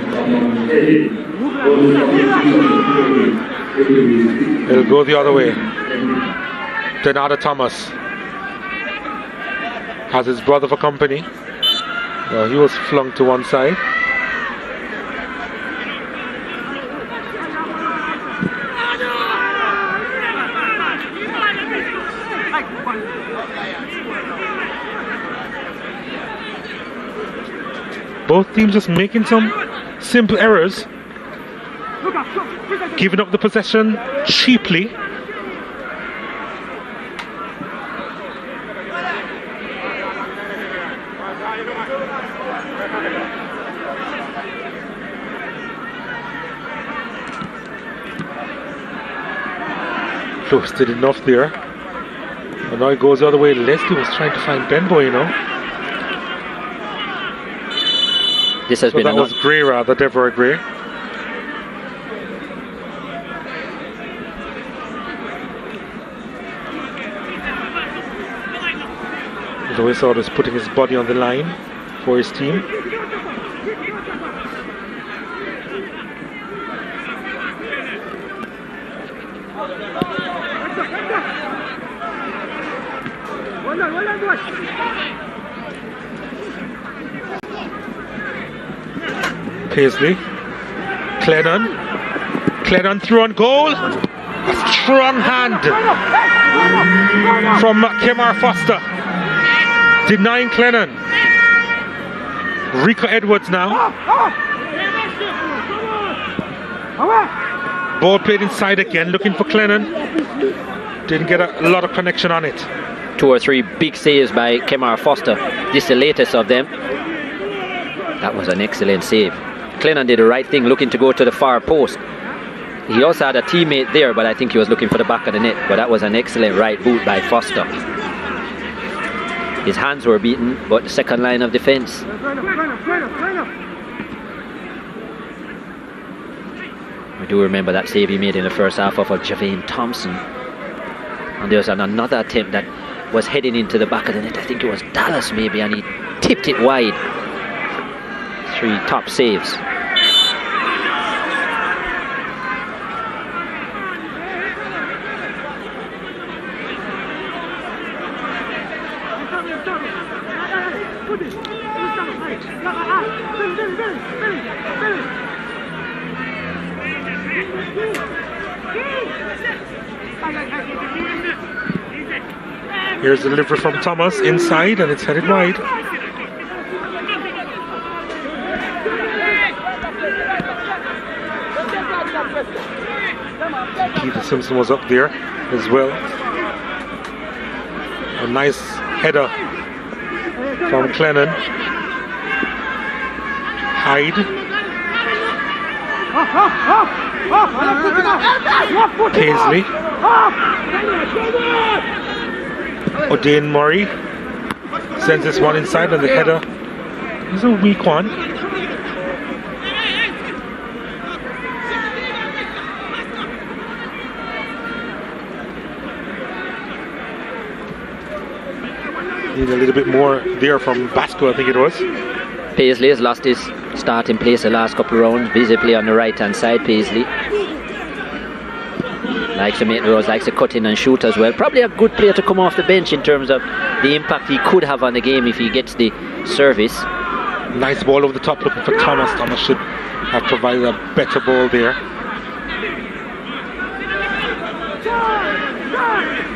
It'll go the other way. Denada Thomas has his brother for company. He was flung to one side. Both teams just making some simple errors, giving up the possession cheaply. Close did enough there. And now it goes the other way. Leslie was trying to find Benbow, you know. This has been that was Gray rather, Deborah Gray. He's always sort of putting his body on the line for his team. Paisley, Clennon through on goal. A strong hand from Kemar Foster, denying Clennon. Rico Edwards now. Ball played inside again, looking for Clennon. Didn't get a lot of connection on it. 2 or 3 big saves by Kemar Foster. This is the latest of them. That was an excellent save. Clennon did the right thing, looking to go to the far post. He also had a teammate there, but I think he was looking for the back of the net. But that was an excellent right boot by Foster. His hands were beaten, but the second line of defense. I do remember that save he made in the first half off of Javane Thompson. And there was another attempt that was heading into the back of the net. I think it was Dallas maybe, and he tipped it wide. 3 top saves. Here's the delivery from Thomas inside, and it's headed wide. Keith Simpson was up there as well. A nice header from Clennon. Hyde. Paisley. O'Dane Murray sends this one inside, and the header is a weak one. Need a little bit more there from Basco, I think it was. Paisley has lost his starting place the last couple of rounds, visibly on the right hand side. Paisley likes to make the rows, likes to cut in and shoot as well. Probably a good player to come off the bench in terms of the impact he could have on the game if he gets the service. Nice ball over the top, looking for Thomas. Thomas should have provided a better ball there.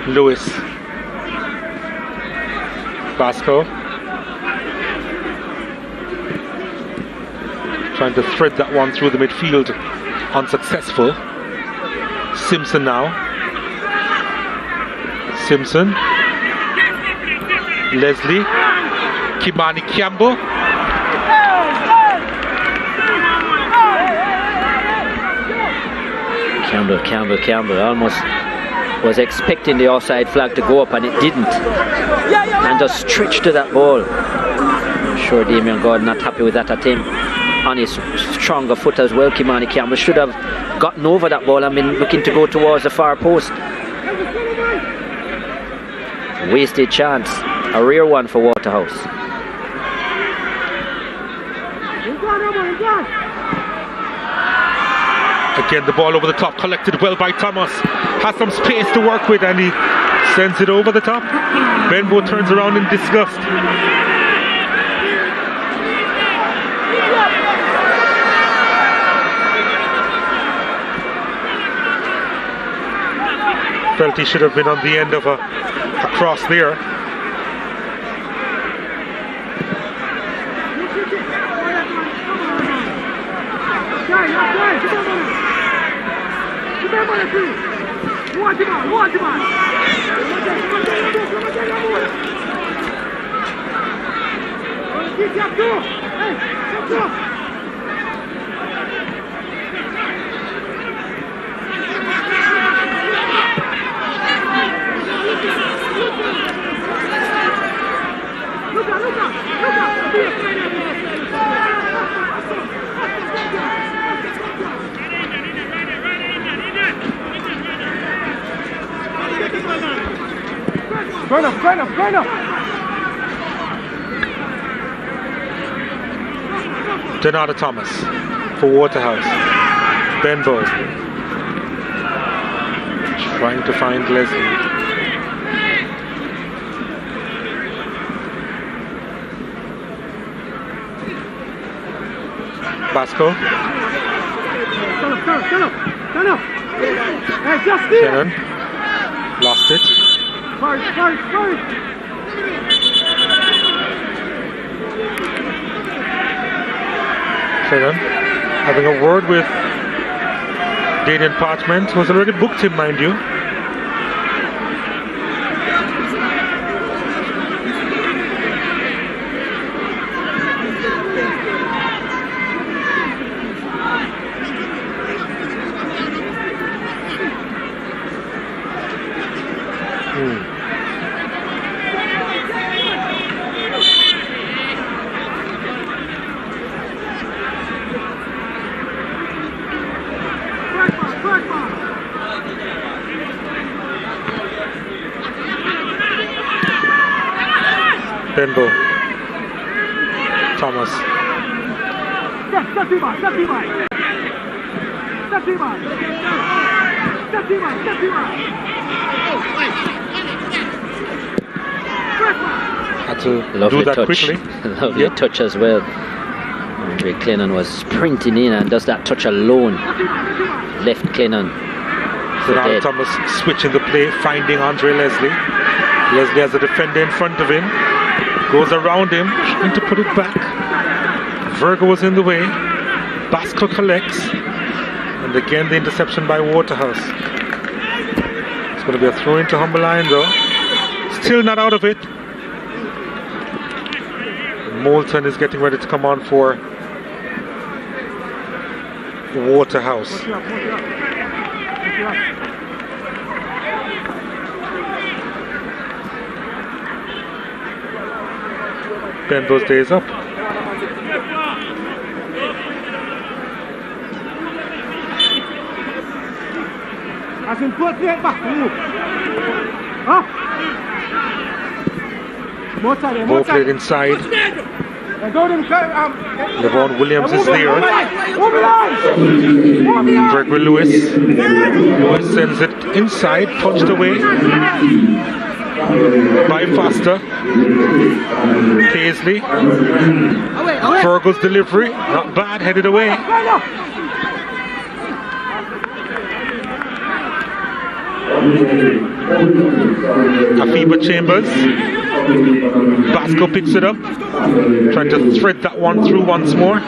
Lewis. Basco. Trying to thread that one through the midfield. Unsuccessful. Simpson now. Simpson. Leslie. Kimani Campbell. Campbell almost was expecting the offside flag to go up, and it didn't. And just stretched to that ball. I'm sure Damian Gordon not happy with that attempt on his stronger foot as well. Kimani Campbell should have gotten over that ball and been looking to go towards the far post. Wasted chance. A rare one for Waterhouse. Again, the ball over the top, collected well by Thomas. Has some space to work with, and he sends it over the top. Benbow turns around in disgust. Felt he should have been on the end of a cross there. Going up. Donata Thomas for Waterhouse. Benbow trying to find Leslie. Basco. Cannon. Lost it. Cannon having a word with Daniel Parchment, who's already booked him, mind you. Benbow. Thomas. Had to lovely do that touch. quickly. Lovely touch as well. Andre Clennon was sprinting in, and does that touch alone left Clennon. So now Thomas switching the play, finding Andre Leslie. Leslie has a defender in front of him. Goes around him, trying to put it back. Virgo was in the way. Basco collects. And again the interception by Waterhouse. It's going to be a throw into Molynes though. Still not out of it. Moulton is getting ready to come on for Waterhouse. Bend those days up. Ball played inside. Levon Williams is there. Gregory Lewis. Lewis sends it inside, punched away by Foster. Paisley. Virgil's delivery, not bad, headed away. Afiba Chambers. Basco picks it up, trying to thread that one through once more.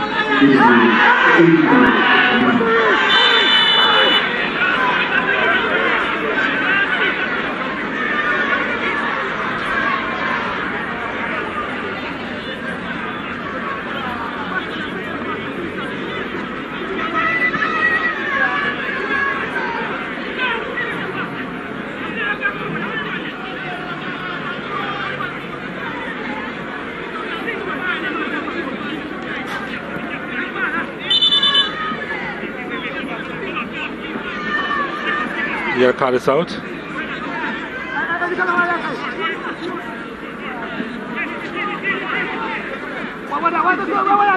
You gotta call this out.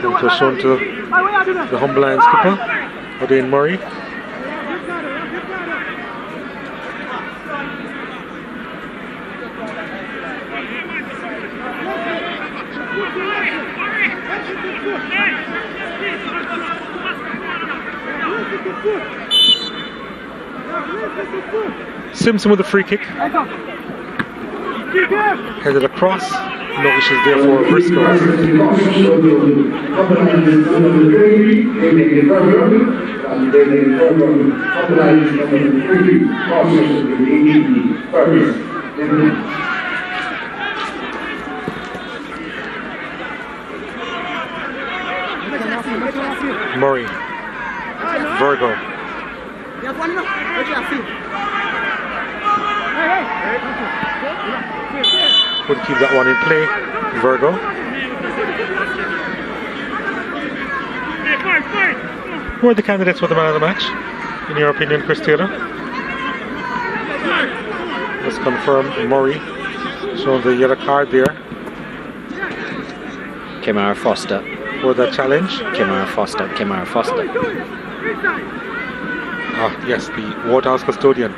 It was shown to the Molynes skipper, Odin Murray. Simpson with a free kick. Headed across. No issues there for Briscoe. Murray. Virgo. Would keep that one in play. Virgo. Who are the candidates for the man of the match, in your opinion, Chris Taylor? Let's confirm Murray. Showing the yellow card there. Kemar Foster. For that challenge. Kemar Foster. Ah, yes, the Waterhouse custodian.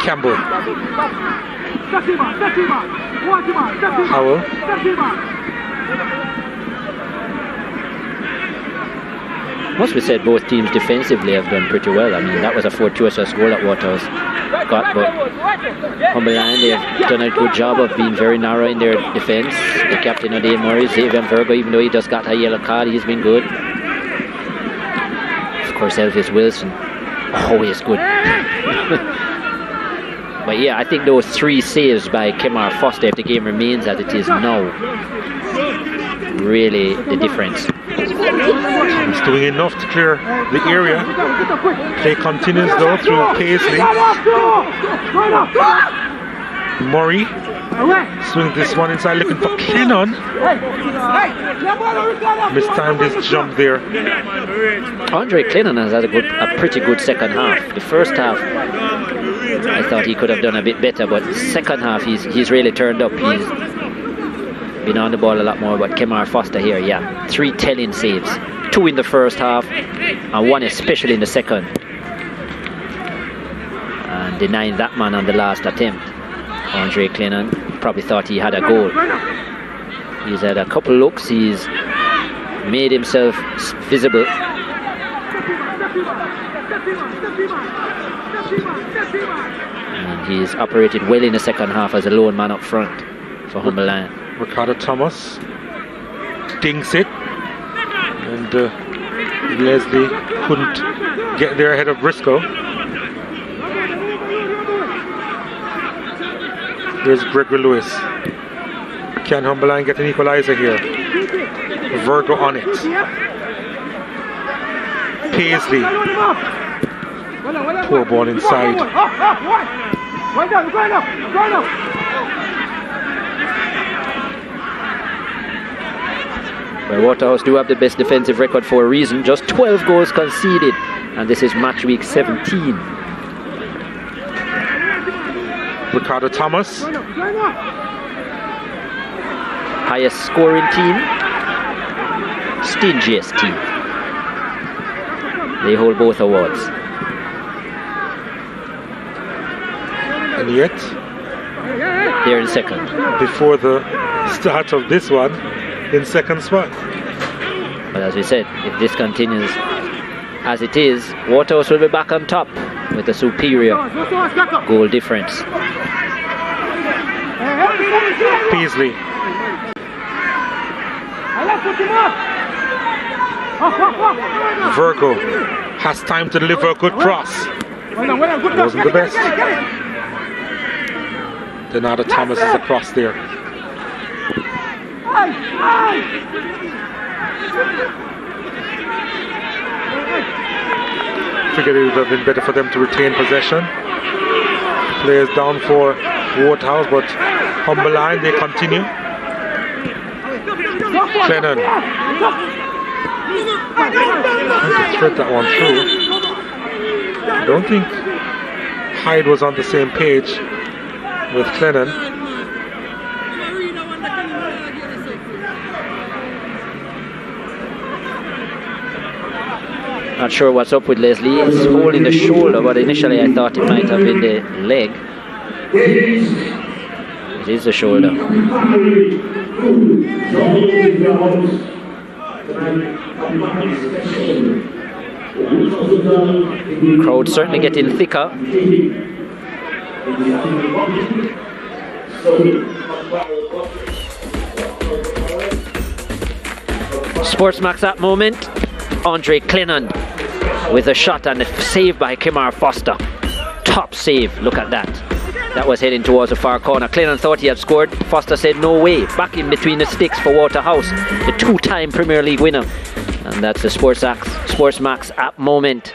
Campbell. Howell. Must be said, both teams defensively have done pretty well. I mean, that was a fortuitous goal that Waterhouse got, but Molynes, they've done a good job of being very narrow in their defence. The captain of the Murray, Xavier Virgo, even though he just got a yellow card, he's been good. Of course, Elvis Wilson, always good. But yeah, I think those 3 saves by Kemar Foster, if the game remains as it is now, really the difference. He's doing enough to clear the area. Play continues though through Paisley. Murray swings this one inside, looking for Clennon. Mistimed his jump there. Andre Clennon has had a pretty good second half. The first half, I thought he could have done a bit better, but second half he's really turned up. He's been on the ball a lot more. But Kemar Foster here, yeah, 3 telling saves, 2 in the first half and 1 especially in the second, and denying that man on the last attempt. Andre Clennon probably thought he had a goal. He's had a couple looks, he's made himself visible. And he's operated well in the second half as a lone man up front for Humberline. Ricardo Thomas dinks it, and Leslie couldn't get there ahead of Briscoe. Here's Gregory Lewis. Can Humberline get an equalizer here? Virgo on it. Paisley. Poor ball inside. Well, Waterhouse do have the best defensive record for a reason. Just 12 goals conceded, and this is match week 17. Ricardo Thomas. Highest scoring team, stingiest team. They hold both awards. And yet, they're in second. Before the start of this one, in second spot. But as we said, if this continues as it is, Waterhouse will be back on top with a superior goal difference. Paisley. Virgo has time to deliver a good cross. Wasn't the best. Denada Thomas is across there. Figured it would have been better for them to retain possession. Players down for Waterhouse, but Humberline, they continue. Clennon. Trying to thread that one through. I don't think Hyde was on the same page with Clennon. Not sure what's up with Leslie. He's holding the shoulder, but initially I thought it might have been the leg. It is the shoulder. Crowd certainly getting thicker. Sportsmax at moment. Andre Clennon with a shot and a save by Kimar Foster. Top save, look at that. That was heading towards the far corner. Clennon thought he had scored. Foster said no way. Back in between the sticks for Waterhouse, the two-time Premier League winner. And that's the Sportsmax app moment.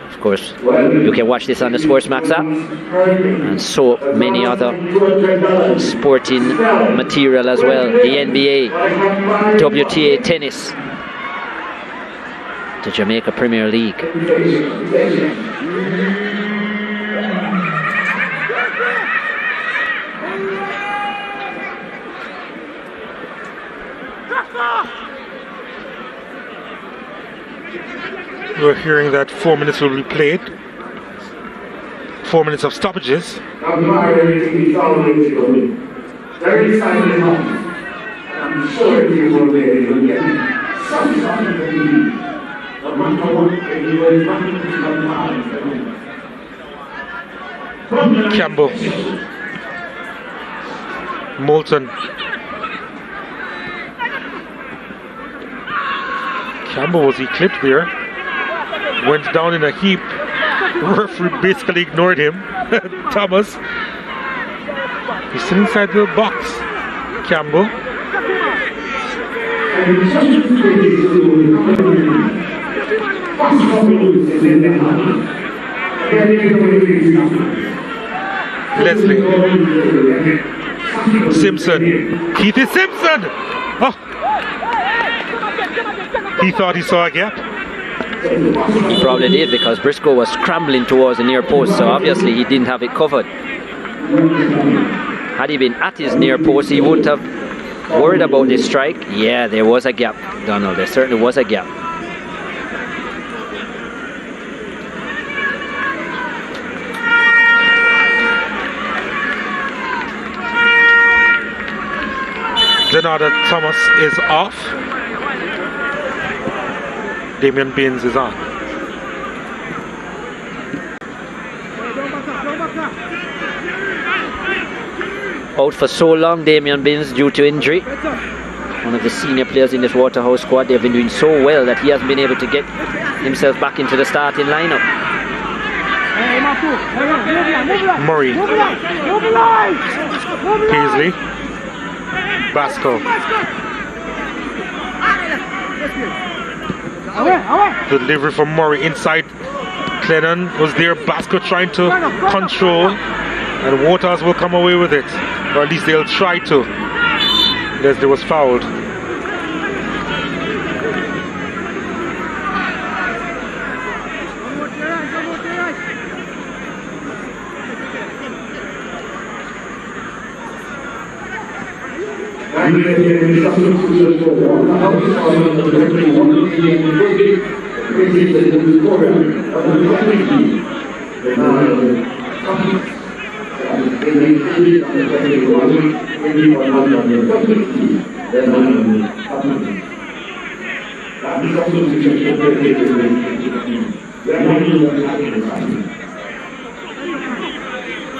Of course, you can watch this on the Sportsmax app and so many other sporting material as well. The NBA, WTA tennis, the Jamaica Premier League. We're hearing that 4 minutes will be played. 4 minutes of stoppages. I'm sure you will be able to get something. Campbell. Moulton. Campbell was eclipsed there. Went down in a heap. Referee basically ignored him. Thomas. He's still inside the box. Campbell. Leslie. Simpson. Keithy Simpson. Oh. He thought he saw a gap. He probably did, because Briscoe was scrambling towards the near post, so obviously he didn't have it covered. Had he been at his near post, he wouldn't have worried about this strike. Yeah, there was a gap, Donald. There certainly was a gap. Denada Thomas is off. Damian Baines is on. out for so long, Damien Binns, due to injury. One of the senior players in this Waterhouse squad. They've been doing so well that he hasn't been able to get himself back into the starting lineup. Murray, Paisley, Basco. The delivery from Murray inside. Clennon was there. Basco trying to control, and Waterhouse will come away with it, or at least they'll try to. Leslie was fouled.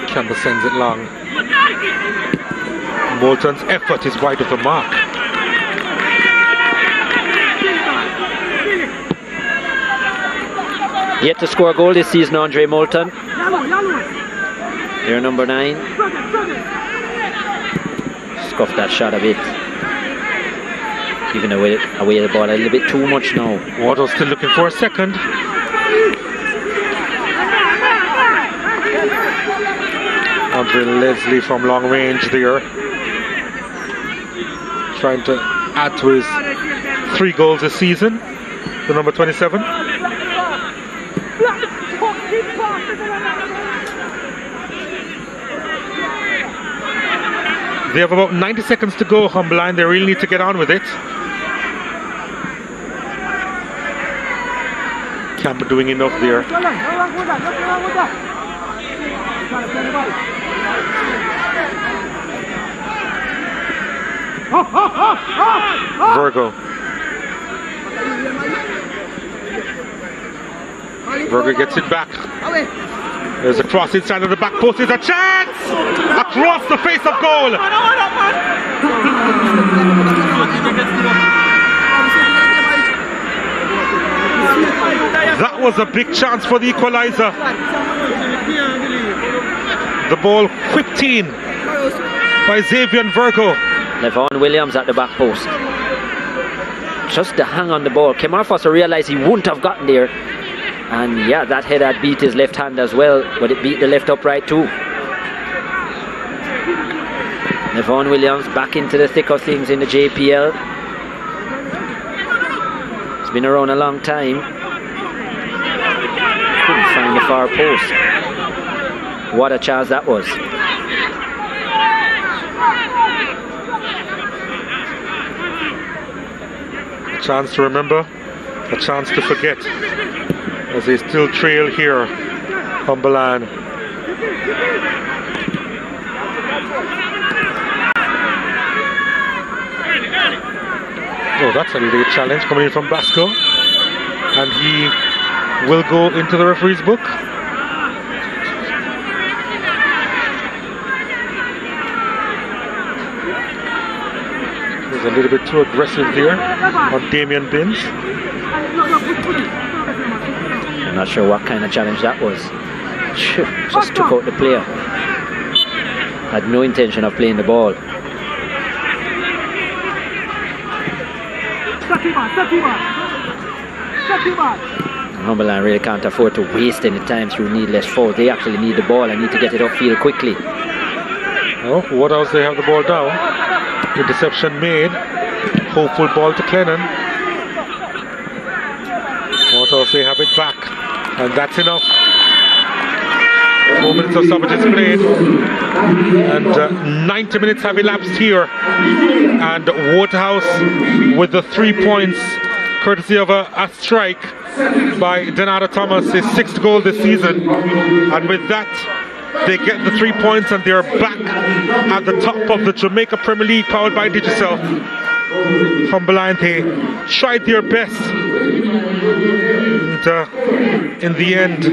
Campbell sends it long. Moulton's effort is wide of the mark. Yet to score a goal this season, Andre Moulton. Their number 9. Scuffed that shot a bit. Giving away the ball a little bit too much now. Waddle still looking for a second. Andre Leslie from long range there. Trying to add to his 3 goals this season. The number 27. They have about 90 seconds to go, Humberline. They really need to get on with it. Campbell doing enough there. Virgo. Virgo gets it back. There's a cross inside of the back post. There's a chance! Across the face of goal! That was a big chance for the equalizer. The ball whipped in by Xavier and Virgo. Levon Williams at the back post. Just the hang on the ball. Kemarfosa realised he wouldn't have gotten there. And yeah, that head had beat his left hand as well, but it beat the left upright too. Levon Williams back into the thick of things in the JPL. He's been around a long time. Couldn't find the far post. What a chance that was. A chance to remember, a chance to forget. As they still trail here, Humberland. Oh, that's a late challenge coming in from Basco. And he will go into the referee's book. He's a little bit too aggressive there on Damien Binns. I'm not sure what kind of challenge that was. Just took out the player. Had no intention of playing the ball. Humberland really can't afford to waste any time through needless fouls. They actually need the ball and need to get it upfield quickly. Oh, Waterhouse, they have the ball down. Interception made. Hopeful ball to Clennon. Waterhouse, they have it back. And that's enough. 4 minutes of stoppages played. And 90 minutes have elapsed here. And Waterhouse with the 3 points, courtesy of a strike by Donata Thomas, his 6th goal this season. And with that, they get the 3 points and they're back at the top of the Jamaica Premier League, powered by Digicel. Humberline, they tried their best. And in the end,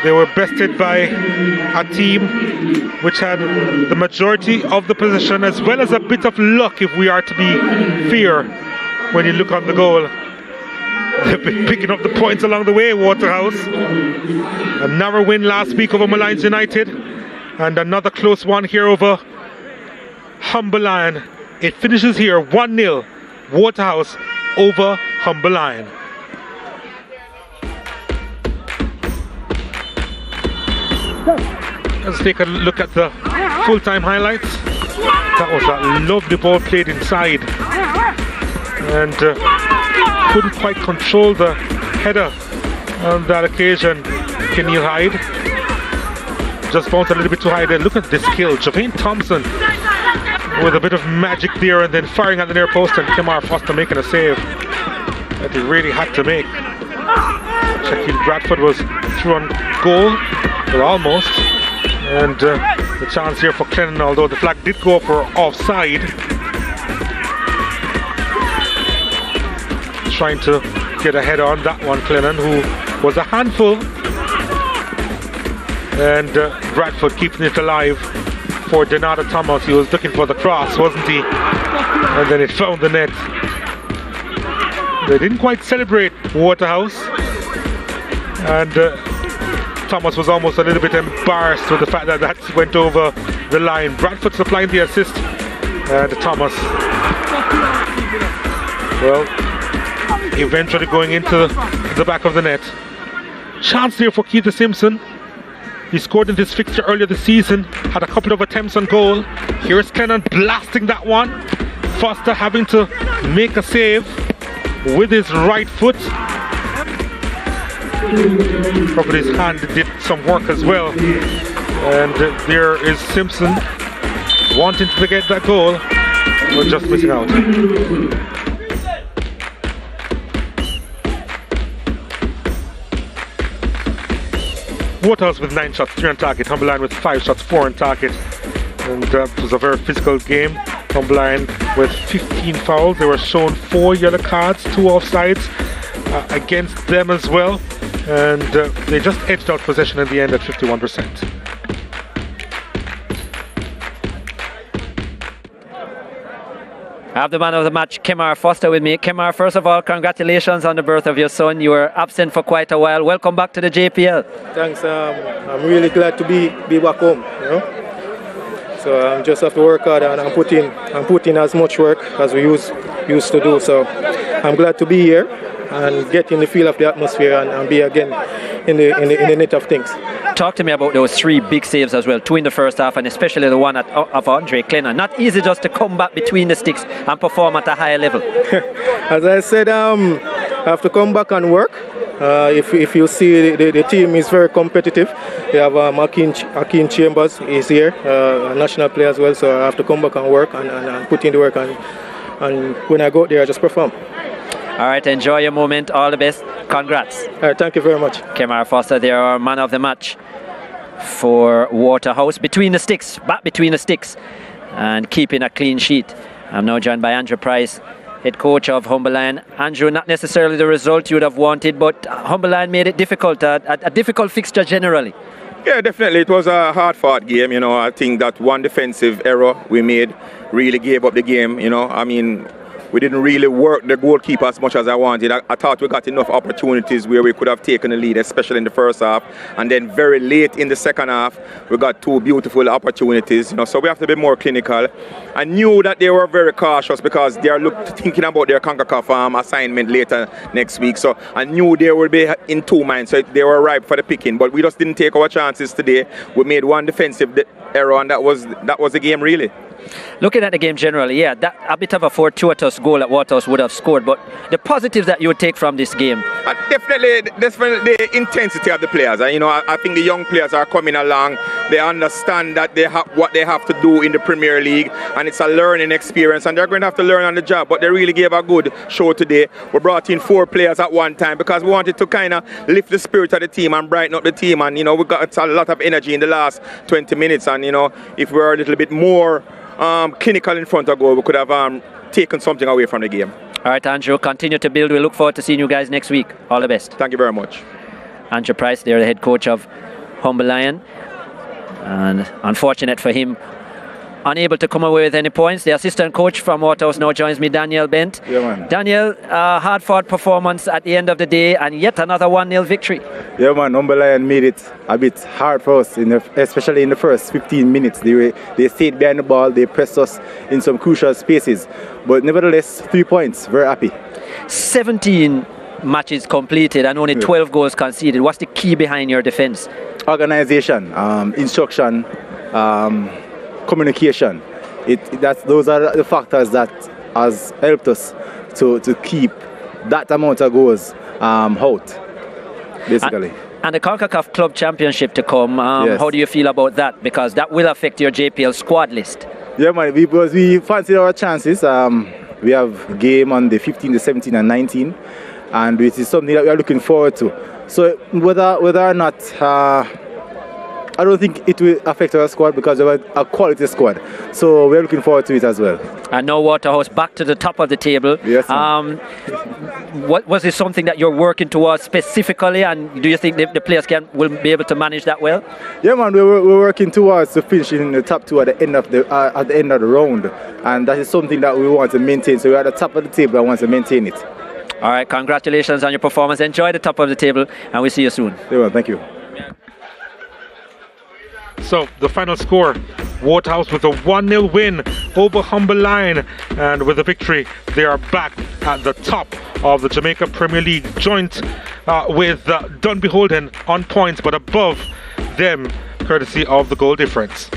They were bested by a team which had the majority of the possession as well as a bit of luck, if we are to be fair, when you look on the goal. They've been picking up the points along the way, Waterhouse. A narrow win last week over Molynes United, and another close one here over Humber Lion. It finishes here 1-0, Waterhouse over Humber Lion. Let's take a look at the full-time highlights. That was a lovely ball played inside, and couldn't quite control the header on that occasion. Kenil Hyde just bounced a little bit too high there. Look at this kill. Javane Thompson with a bit of magic there, and then firing at the near post, and Kemar Foster making a save that he really had to make. Shaquille Bradford was through on goal, well, almost. And the chance here for Clennon, although the flag did go for offside. Trying to get a head on that one, Clennon, who was a handful. And Bradford keeping it alive for Donata Thomas. He was looking for the cross, wasn't he? And then it found the net. They didn't quite celebrate Waterhouse. And Thomas was almost a little bit embarrassed with the fact that that went over the line. Bradford supplying the assist, and Thomas, well, eventually going into the back of the net. Chance there for Keith Simpson. He scored in this fixture earlier this season, had a couple of attempts on goal. Here's Clennon blasting that one. Foster having to make a save with his right foot. Probably his hand did some work as well. And there is Simpson wanting to get that goal, but just missing out. Waterhouse with 9 shots, 3 on target. Humber Lion with 5 shots, 4 on target. And it was a very physical game. Humber Lion with 15 fouls. They were shown 4 yellow cards, 2 offsides against them as well. And they just edged out possession in the end at 51%. I have the man of the match, Kemar Foster, with me. Kemar, first of all, congratulations on the birth of your son. You were absent for quite a while. Welcome back to the JPL. Thanks. I'm really glad to be back home. You know, so I just have to work hard, and I'm putting as much work as we used to do. So I'm glad to be here and get in the feel of the atmosphere and be again in the net of things. Talk to me about those 3 big saves as well, 2 in the first half, and especially the one of Andre Clennon. Not easy just to come back between the sticks and perform at a higher level. As I said, I have to come back and work. If you see, the team is very competitive. We have Akeem Chambers is here, a national player as well, so I have to come back and work and put in the work, and when I go there, I just perform. All right, enjoy your moment. All the best. Congrats. All right, thank you very much. Kemar Foster, they are man of the match for Waterhouse. Between the sticks, back between the sticks, and keeping a clean sheet. I'm now joined by Andrew Price, head coach of Humber Lion. Andrew, not necessarily the result you would have wanted, but Humber Lion made it difficult, a difficult fixture generally. Yeah, definitely. It was a hard-fought game. You know, I think that one defensive error we made really gave up the game. You know, I mean, we didn't really work the goalkeeper as much as I wanted. I thought we got enough opportunities where we could have taken the lead, especially in the first half. And then very late in the second half, we got 2 beautiful opportunities. You know, so we have to be more clinical. I knew that they were very cautious because they are thinking about their CONCACAF assignment later next week. So I knew they would be in 2 minds, so they were ripe for the picking. But we just didn't take our chances today. We made one defensive error, and that was the game really. Looking at the game generally, yeah, that a bit of a fortuitous goal that Waterhouse would have scored, but the positives that you would take from this game? Definitely the intensity of the players. You know, I think the young players are coming along. They understand that what they have to do in the Premier League, and it's a learning experience, and they're going to have to learn on the job. But they really gave a good show today. We brought in 4 players at one time because we wanted to kind of lift the spirit of the team and brighten up the team. And you know, we got a lot of energy in the last 20 minutes. And you know, if we were a little bit more clinical in front of goal, we could have taken something away from the game. All right, Andrew, continue to build. We look forward to seeing you guys next week. All the best. Thank you very much. Andrew Price, they're the head coach of Humble Lion. And unfortunate for him, unable to come away with any points. The assistant coach from Waterhouse now joins me, Daniel Bent. Yeah, man. Daniel, hard-fought performance at the end of the day and yet another 1-0 victory. Yeah, man, Humble Lion made it a bit hard for us, especially in the first 15 minutes. They stayed behind the ball, they pressed us in some crucial spaces. But nevertheless, 3 points, very happy. 17 matches completed and only 12 goals conceded. What's the key behind your defense? Organization, instruction, communication. Those are the factors that has helped us to keep that amount of goals out, basically. And the CONCACAF Club Championship to come, yes. How do you feel about that? Because that will affect your JPL squad list. Yeah, man, because we fancy our chances. We have game on the 15th, the 17th and 19th, and it is something that we are looking forward to. So whether or not, I don't think it will affect our squad because we have a quality squad. So we're looking forward to it as well. And now Waterhouse back to the top of the table. Yes, was this something that you're working towards specifically, and do you think the players will be able to manage that well? Yeah, man, we're working towards finishing in the top 2 at the end of the round, and that is something that we want to maintain. So we're at the top of the table and want to maintain it. All right, congratulations on your performance. Enjoy the top of the table, and we'll see you soon. Yeah, man, thank you. So the final score, Waterhouse with a 1-0 win over Humble Lion, and with a victory they are back at the top of the Jamaica Premier League, joint with Dunby Holden on points, but above them courtesy of the goal difference.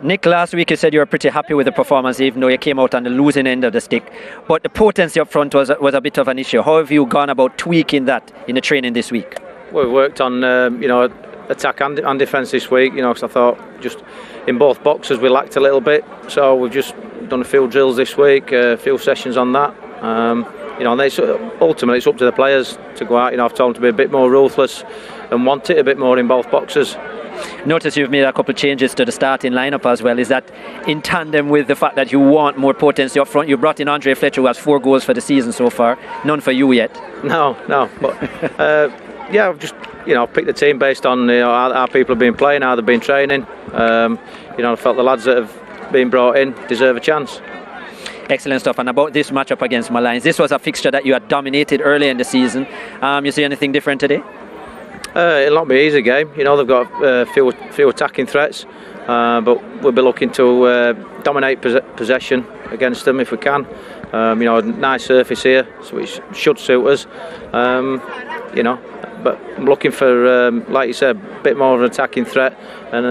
Nick, last week you said you were pretty happy with the performance, even though you came out on the losing end of the stick. But the potency up front was a bit of an issue. How have you gone about tweaking that in the training this week? Well, we worked on attack and defence this week. Because I thought just in both boxes we lacked a little bit. So we've just done a few drills this week, a few sessions on that. And ultimately it's up to the players to go out. I've told them to be a bit more ruthless and want it a bit more in both boxes. Notice you've made a couple of changes to the starting lineup as well. Is that in tandem with the fact that you want more potency up front? You brought in Andre Fletcher, who has 4 goals for the season so far. None for you yet. No. But I've just picked the team based on how people have been playing, how they've been training. I felt the lads that have been brought in deserve a chance. Excellent stuff. And about this matchup against Molynes, this was a fixture that you had dominated early in the season. You see anything different today? It'll not be an easy game. They've got a few attacking threats, but we'll be looking to dominate possession against them if we can. A nice surface here, so it should suit us. But I'm looking for, like you said, a bit more of an attacking threat and